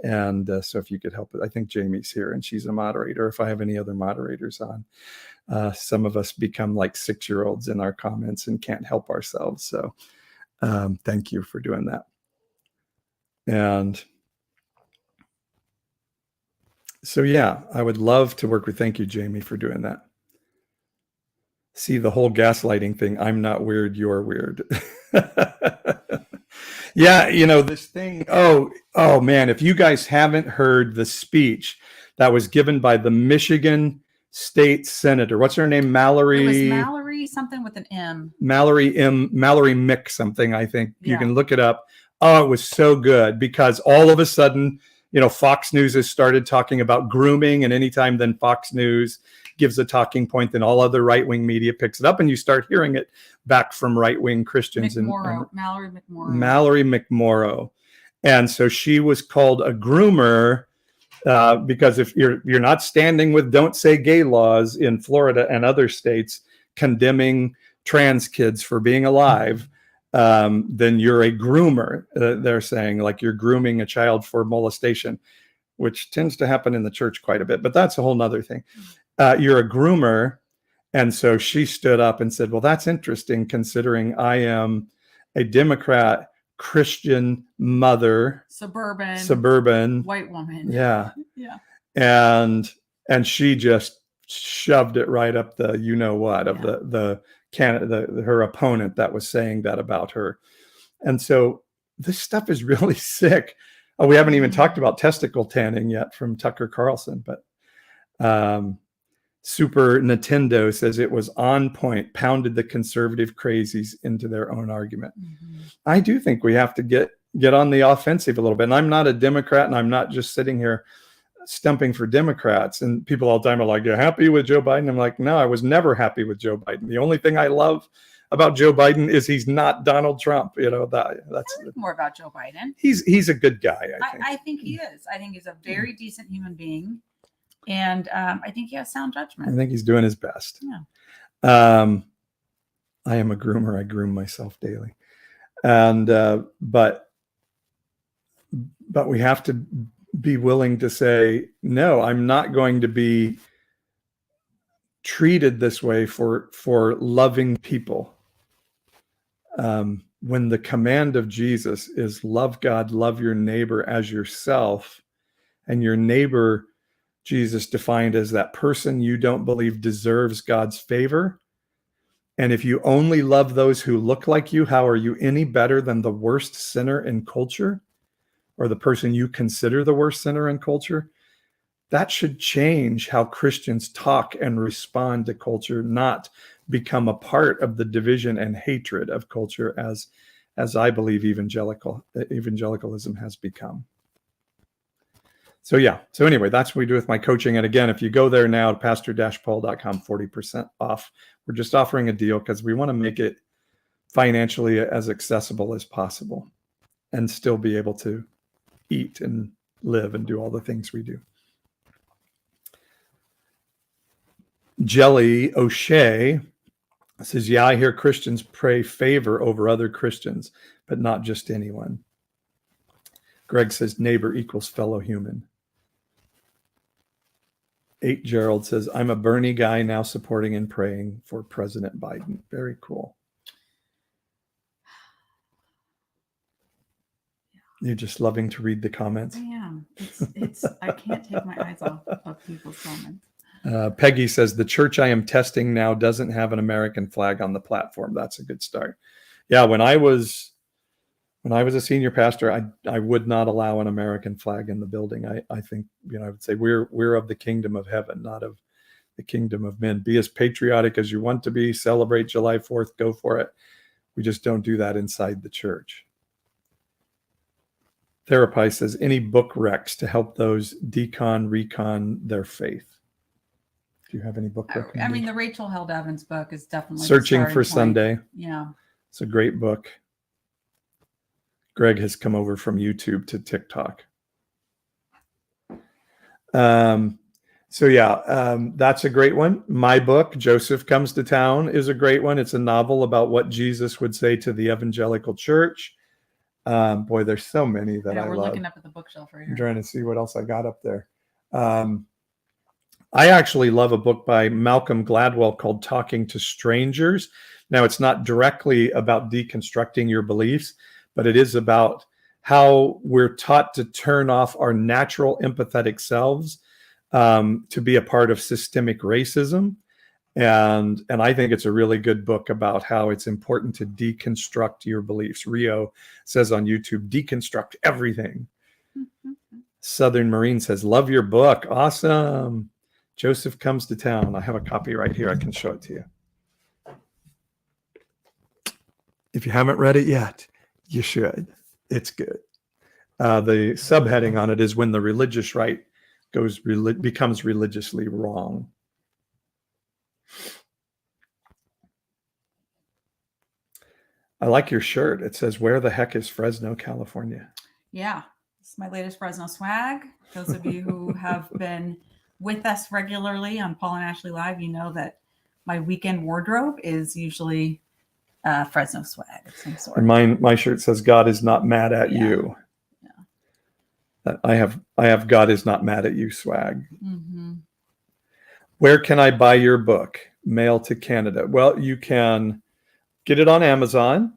And so if you could help it, I think Jamie's here and she's a moderator. If I have any other moderators on. Some of us become like 6-year-olds in our comments and can't help ourselves. So thank you for doing that. And so, I would love to work with, thank you, Jamie, for doing that. See, the whole gaslighting thing, I'm not weird, you're weird. This thing, oh man, if you guys haven't heard the speech that was given by the Michigan State Senator. What's her name? Mallory. It was Mallory something with an M. Mallory Mick something, I think. Yeah. You can look it up. Oh, it was so good because all of a sudden, Fox News has started talking about grooming, and anytime then Fox News gives a talking point, then all other right-wing media picks it up, and you start hearing it back from right-wing Christians. Mallory McMorrow. And so she was called a groomer. Because if you're not standing with Don't Say Gay laws in Florida and other states condemning trans kids for being alive, then you're a groomer. They're saying you're grooming a child for molestation, which tends to happen in the church quite a bit, but that's a whole nother thing. You're a groomer. And so she stood up and said, well, that's interesting considering I am a Democrat Christian mother, suburban white woman. Yeah. And she just shoved it right up the of her opponent that was saying that about her. And so this stuff is really sick. Oh, we haven't even talked about testicle tanning yet from Tucker Carlson, but Super Nintendo says it was on point, pounded the conservative crazies into their own argument. I do think we have to get on the offensive a little bit. And I'm not a Democrat, and I'm not just sitting here stumping for Democrats. And people all the time are like, "You're happy with Joe Biden?" I'm like, no, I was never happy with Joe Biden. The only thing I love about Joe Biden is he's not Donald Trump. You know, that's more about Joe Biden. He's a good guy. I think he is. I think he's a very decent human being. And I think he has sound judgment. I think he's doing his best. Yeah. I am a groomer. I groom myself daily. And but we have to be willing to say, no, I'm not going to be treated this way for loving people. When the command of Jesus is love God, love your neighbor as yourself, and your neighbor, Jesus defined as that person you don't believe deserves God's favor. And if you only love those who look like you, how are you any better than the worst sinner in culture, or the person you consider the worst sinner in culture? That should change how Christians talk and respond to culture, not become a part of the division and hatred of culture as I believe evangelicalism has become. So anyway, that's what we do with my coaching. And again, if you go there now to pastor-paul.com, 40% off. We're just offering a deal because we want to make it financially as accessible as possible and still be able to eat and live and do all the things we do. Jelly O'Shea says, yeah, I hear Christians pray favor over other Christians, but not just anyone. Greg says neighbor equals fellow human. 8 Gerald says, I'm a Bernie guy now, supporting and praying for President Biden. Very cool. You're just loving to read the comments. I am. It's I can't take my eyes off of people's comments. Peggy says, the church I am testing now doesn't have an American flag on the platform. That's a good start. Yeah, when I was a senior pastor, I would not allow an American flag in the building. I think, I would say we're of the kingdom of heaven, not of the kingdom of men. Be as patriotic as you want to be. Celebrate July 4th. Go for it. We just don't do that inside the church. Therapy says, any book recs to help those recon their faith. Do you have any book recommendations? I mean, the Rachel Held Evans book is definitely Searching for Sunday. Yeah. It's a great book. Greg has come over from YouTube to TikTok. That's a great one. My book, Joseph Comes to Town, is a great one. It's a novel about what Jesus would say to the evangelical church. Boy, there's so many that I love. We're looking up at the bookshelf right here. I'm trying to see what else I got up there. I actually love a book by Malcolm Gladwell called Talking to Strangers. Now, it's not directly about deconstructing your beliefs, but it is about how we're taught to turn off our natural empathetic selves to be a part of systemic racism. And I think it's a really good book about how it's important to deconstruct your beliefs. Rio says on YouTube, deconstruct everything. Southern Marine says, love your book. Awesome. Joseph Comes to Town. I have a copy right here. I can show it to you. If you haven't read it yet, you should. It's good. The subheading on it is When the Religious Right becomes religiously wrong. I like your shirt. It says, where the heck is Fresno, California? Yeah, it's my latest Fresno swag. Those of you who have been with us regularly on Paul and Ashley Live, you know that my weekend wardrobe is usually Fresno swag of some sort. And my shirt says, God is not mad at you. Yeah. I have God is not mad at you swag. Mm-hmm. Where can I buy your book? Mail to Canada. Well, you can get it on Amazon,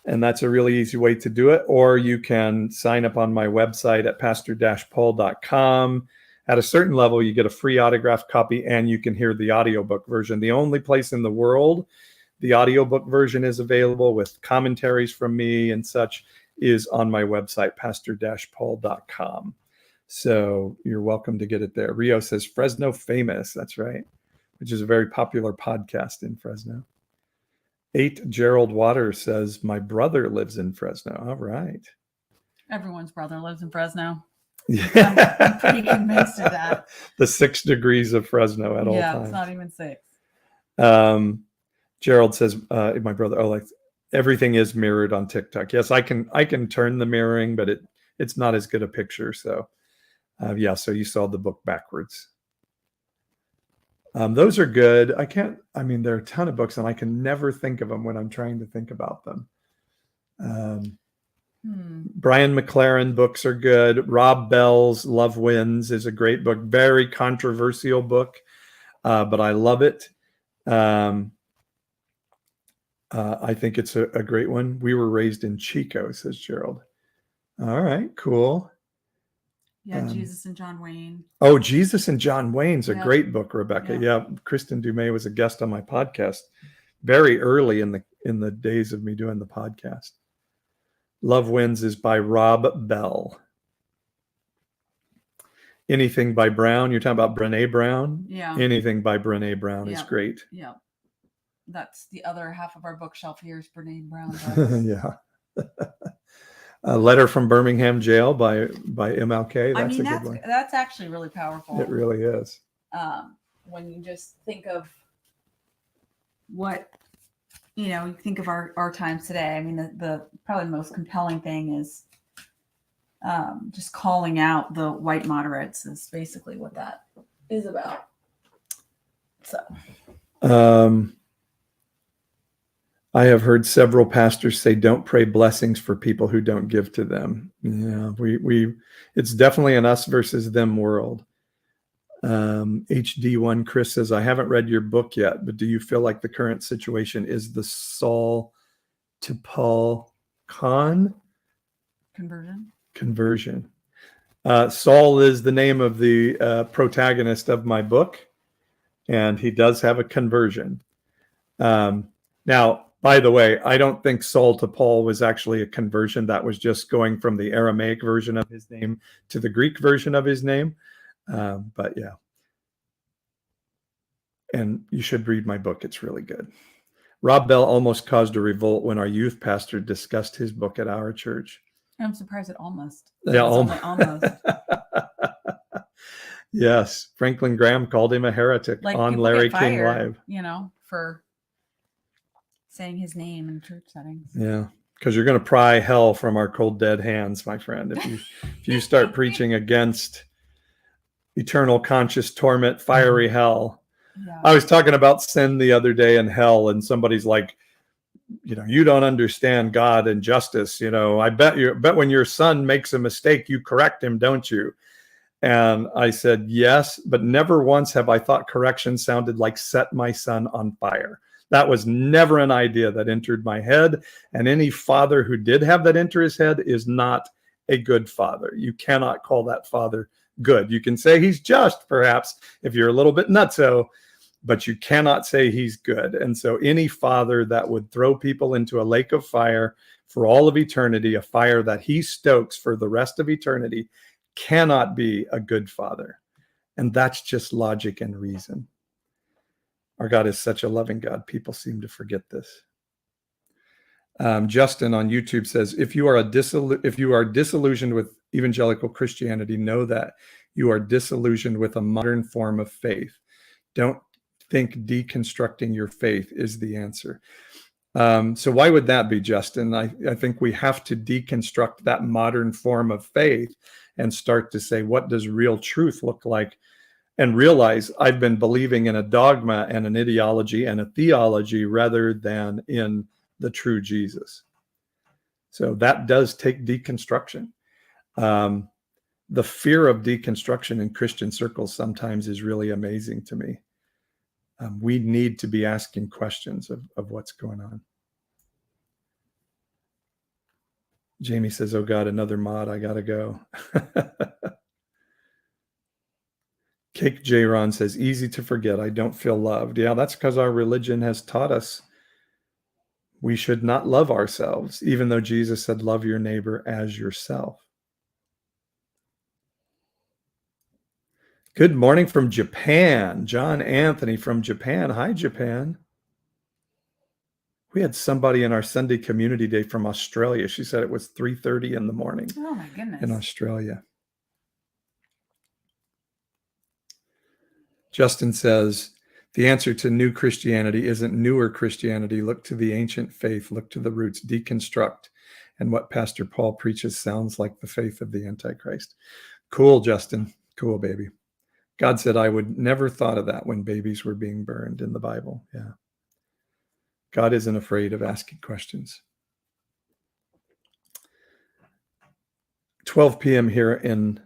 and that's a really easy way to do it. Or you can sign up on my website at pastor-paul.com. At a certain level, you get a free autographed copy, and you can hear the audiobook version. The only place in the world the audiobook version is available with commentaries from me and such is on my website, pastor-paul.com. So you're welcome to get it there. Rio says Fresno Famous. That's right, which is a very popular podcast in Fresno. 8 Gerald Waters says, my brother lives in Fresno. All right. Everyone's brother lives in Fresno. Yeah. I'm pretty convinced of that. The 6 degrees of Fresno at all times. Yeah, it's not even 6. Gerald says, my brother, like everything is mirrored on TikTok. Yes, I can turn the mirroring, but it's not as good a picture. So so you saw the book backwards. Those are good. There are a ton of books and I can never think of them when I'm trying to think about them. Brian McLaren books are good. Rob Bell's Love Wins is a great book. Very controversial book, but I love it. I think it's a great one. We were raised in Chico, says Gerald. All right, cool. Yeah, Jesus and John Wayne. Oh, Jesus and John Wayne's a great book, Rebecca. Yeah. Kristen Dumais was a guest on my podcast very early in the days of me doing the podcast. Love Wins is by Rob Bell. Anything by Brown. You're talking about Brené Brown? Yeah. Anything by Brené Brown is great. Yeah. That's the other half of our bookshelf here is Brené Brown. Yeah. A Letter from Birmingham Jail by MLK. That's a good one. That's actually really powerful. It really is. When you just think of what, you think of our times today. I mean, the probably the most compelling thing is just calling out the white moderates is basically what that is about. So. I have heard several pastors say, don't pray blessings for people who don't give to them. Yeah, it's definitely an us versus them world. HD1 Chris says, I haven't read your book yet, but do you feel like the current situation is the Saul to Paul conversion? Saul is the name of the protagonist of my book, and he does have a conversion. Now, by the way, I don't think Saul to Paul was actually a conversion. That was just going from the Aramaic version of his name to the Greek version of his name. But yeah. And you should read my book. It's really good. Rob Bell almost caused a revolt when our youth pastor discussed his book at our church. I'm surprised it almost. Yeah, almost. Yes. Franklin Graham called him a heretic on Larry King Live. For saying his name in church settings. Yeah, because you're going to pry hell from our cold dead hands, my friend. If you start preaching against eternal conscious torment, fiery hell. Yeah. I was talking about sin the other day in hell, and somebody's like, you don't understand God and justice. I bet when your son makes a mistake, you correct him, don't you? And I said, yes, but never once have I thought correction sounded like set my son on fire. That was never an idea that entered my head. And any father who did have that enter his head is not a good father. You cannot call that father good. You can say he's just, perhaps, if you're a little bit nutso, but you cannot say he's good. And so any father that would throw people into a lake of fire for all of eternity, a fire that he stokes for the rest of eternity, cannot be a good father. And that's just logic and reason. Our God is such a loving God. People seem to forget this. Justin on YouTube says, if you are disillusioned with evangelical Christianity, know that you are disillusioned with a modern form of faith. Don't think deconstructing your faith is the answer. So why would that be, Justin? I think we have to deconstruct that modern form of faith and start to say, what does real truth look like? And realize I've been believing in a dogma and an ideology and a theology rather than in the true Jesus. So that does take deconstruction. The fear of deconstruction in Christian circles sometimes is really amazing to me. We need to be asking questions of what's going on. Jamie says, oh God, another mod, I gotta go. Cake J. Ron says, easy to forget, I don't feel loved. Yeah, that's because our religion has taught us we should not love ourselves, even though Jesus said, love your neighbor as yourself. Good morning from Japan. John Anthony from Japan. Hi, Japan. We had somebody in our Sunday community day from Australia. She said it was 3:30 in the morning. Oh my goodness. In Australia. Justin says, the answer to new Christianity isn't newer Christianity. Look to the ancient faith, look to the roots, deconstruct. And what Pastor Paul preaches sounds like the faith of the Antichrist. Cool, Justin. Cool, baby. God said, I would never thought of that when babies were being burned in the Bible. Yeah. God isn't afraid of asking questions. 12 p.m. here in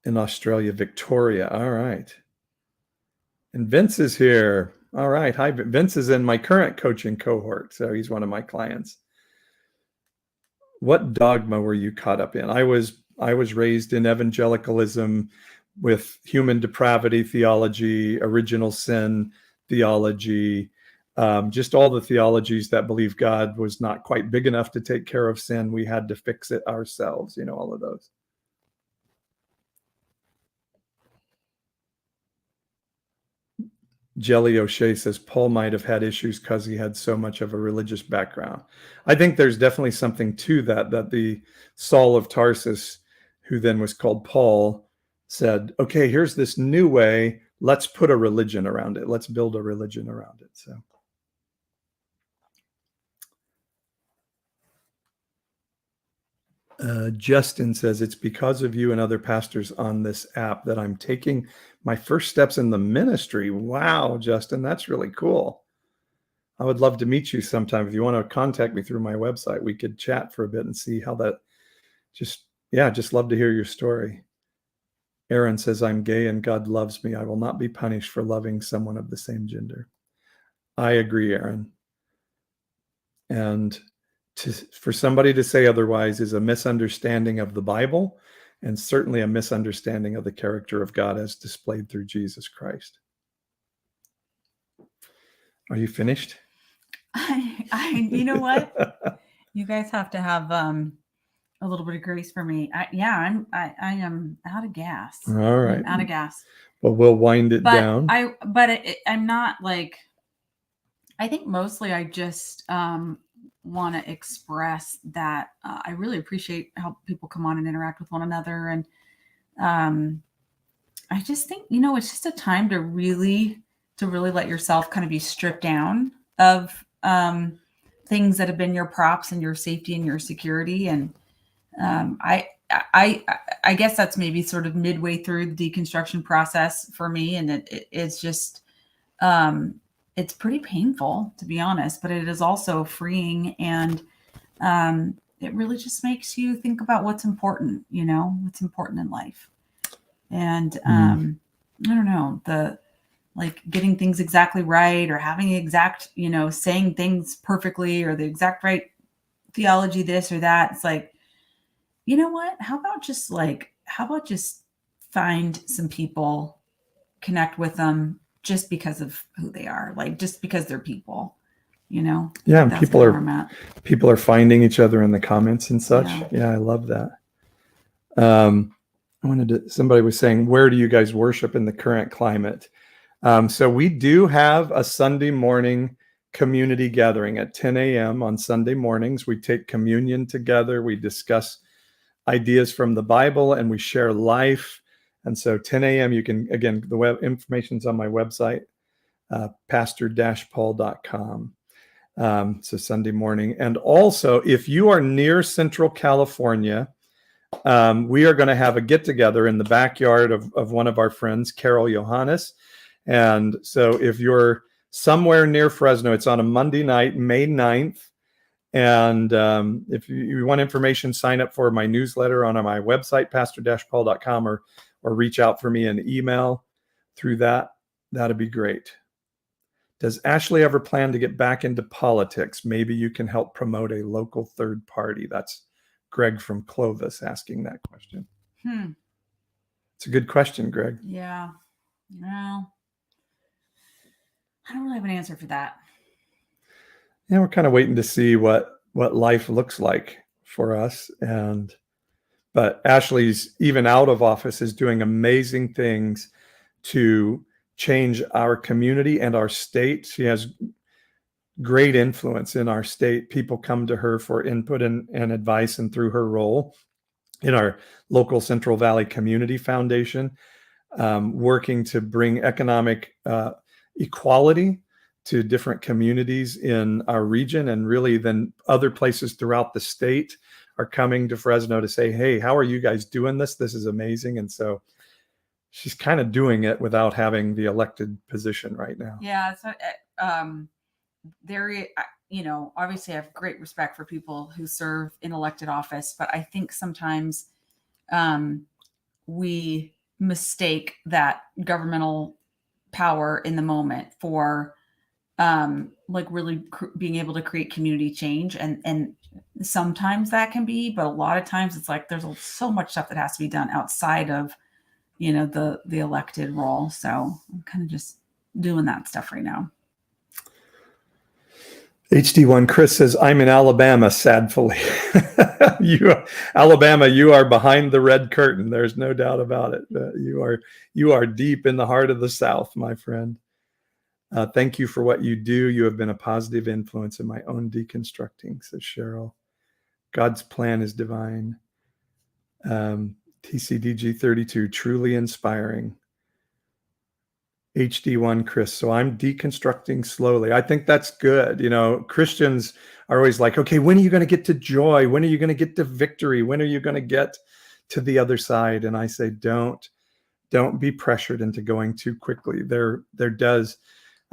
Australia, Victoria. All right. And Vince is here. All right. Hi, Vince is in my current coaching cohort. So he's one of my clients. What dogma were you caught up in? I was raised in evangelicalism with human depravity theology, original sin theology, just all the theologies that believe God was not quite big enough to take care of sin. We had to fix it ourselves, all of those. Jelly O'Shea says Paul might have had issues because he had so much of a religious background. I think there's definitely something to that the Saul of Tarsus, who then was called Paul, said, okay, here's this new way. Let's put a religion around it. Let's build a religion around it. So. Justin says, it's because of you and other pastors on this app that I'm taking my first steps in the ministry. Wow, Justin, that's really cool. I would love to meet you sometime. If you want to contact me through my website, we could chat for a bit and see how that just love to hear your story. Aaron says, I'm gay and God loves me. I will not be punished for loving someone of the same gender. I agree, Aaron. And for somebody to say otherwise is a misunderstanding of the Bible and certainly a misunderstanding of the character of God as displayed through Jesus Christ. Are you finished? You know what? You guys have to have a little bit of grace for me. I am out of gas. All right. I'm out of gas. Well, we'll wind it down. I'm not like, I think mostly I just want to express that I really appreciate how people come on and interact with one another. And I just think, it's just a time to really let yourself kind of be stripped down of things that have been your props and your safety and your security. And I guess that's maybe sort of midway through the deconstruction process for me. And it's just, it's pretty painful, to be honest, but it is also freeing. And it really just makes you think about what's important, what's important in life. And I don't know, like getting things exactly right or having the exact, saying things perfectly or the exact right theology, this or that. It's like, you know what? How about just find some people, connect with them just because of who they are, like just because they're people, Yeah. And people are finding each other in the comments and such. Yeah, I love that. Somebody was saying, where do you guys worship in the current climate? So we do have a Sunday morning community gathering at 10 a.m. on Sunday mornings. We take communion together. We discuss ideas from the Bible and we share life. And so 10 a.m. you can, again, the web information's on my website, pastor-paul.com. So Sunday morning. And also, if you are near Central California, we are going to have a get-together in the backyard of one of our friends, Carol Johannes. And so if you're somewhere near Fresno, it's on a Monday night, May 9th. And if you want information, sign up for my newsletter on my website, pastor-paul.com, or reach out for me an email through that. That'd be great. Does Ashley ever plan to get back into politics? Maybe you can help promote a local third party. That's Greg from Clovis asking that question. It's a good question, Greg. Yeah. Well, I don't really have an answer for that. we're kind of waiting to see what life looks like for us. But Ashley's, even out of office, is doing amazing things to change our community and our state. She has great influence in our state. People come to her for input and advice, and through her role in our local Central Valley Community Foundation, working to bring economic equality to different communities in our region, and really then other places throughout the state are coming to Fresno to say, hey, how are you guys doing this? This is amazing. And so she's kind of doing it without having the elected position right now. Yeah. So there, obviously I have great respect for people who serve in elected office, but I think sometimes we mistake that governmental power in the moment for really being able to create community change. And sometimes that can be, but a lot of times it's like there's so much stuff that has to be done outside of, the elected role. So I'm kind of just doing that stuff right now. HD1 Chris says, I'm in Alabama, sadly. Alabama, you are behind the red curtain. There's no doubt about it. You are deep in the heart of the South, my friend. Thank you for what you do. You have been a positive influence in my own deconstructing, says Cheryl. God's plan is divine. TCDG 32, truly inspiring. HD1 Chris. So I'm deconstructing slowly. I think that's good. Christians are always like, okay, when are you going to get to joy? When are you going to get to victory? When are you going to get to the other side? And I say, don't be pressured into going too quickly. There does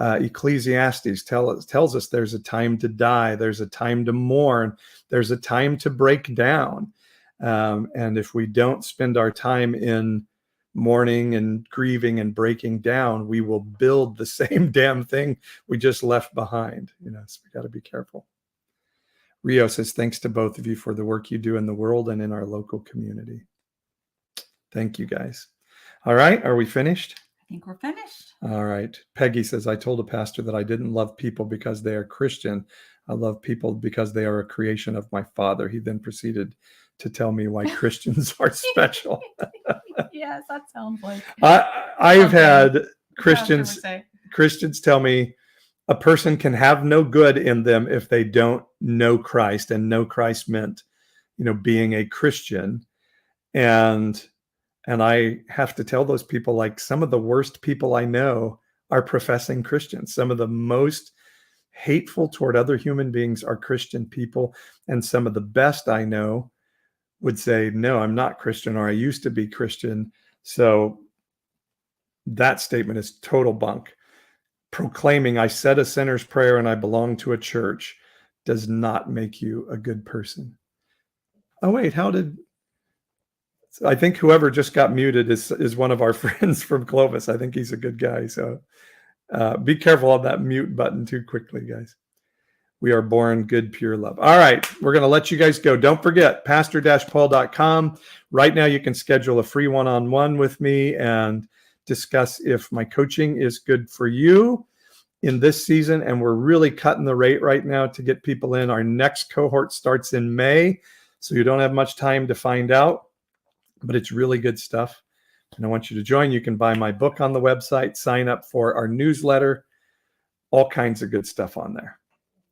Ecclesiastes tells us there's a time to die. There's a time to mourn. There's a time to break down. And if we don't spend our time in mourning and grieving and breaking down, we will build the same damn thing we just left behind. So we got to be careful. Rio says, thanks to both of you for the work you do in the world and in our local community. Thank you, guys. All right. Are we finished? I think we're finished. All right. Peggy says, I told a pastor that I didn't love people because they are Christian. I love people because they are a creation of my Father. He then proceeded to tell me why Christians are special. Yes, that sounds like. I've had Christians tell me a person can have no good in them if they don't know Christ, and know Christ meant, being a Christian. And I have to tell those people, like, some of the worst people I know are professing Christians. Some of the most hateful toward other human beings are Christian people. And some of the best I know would say, no, I'm not Christian, or I used to be Christian. So that statement is total bunk. Proclaiming I said a sinner's prayer and I belong to a church does not make you a good person. Oh, wait, I think whoever just got muted is one of our friends from Clovis. I think he's a good guy. So be careful on that mute button too quickly, guys. We are born good, pure love. All right, we're going to let you guys go. Don't forget, pastor-paul.com. Right now, you can schedule a free one-on-one with me and discuss if my coaching is good for you in this season. And we're really cutting the rate right now to get people in. Our next cohort starts in May, so you don't have much time to find out, but it's really good stuff. And I want you to join. You can buy my book on the website, sign up for our newsletter, all kinds of good stuff on there.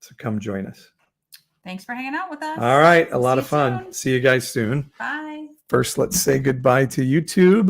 So come join us. Thanks for hanging out with us. All right. A lot of fun. See you guys soon. Bye. First, let's say goodbye to YouTube.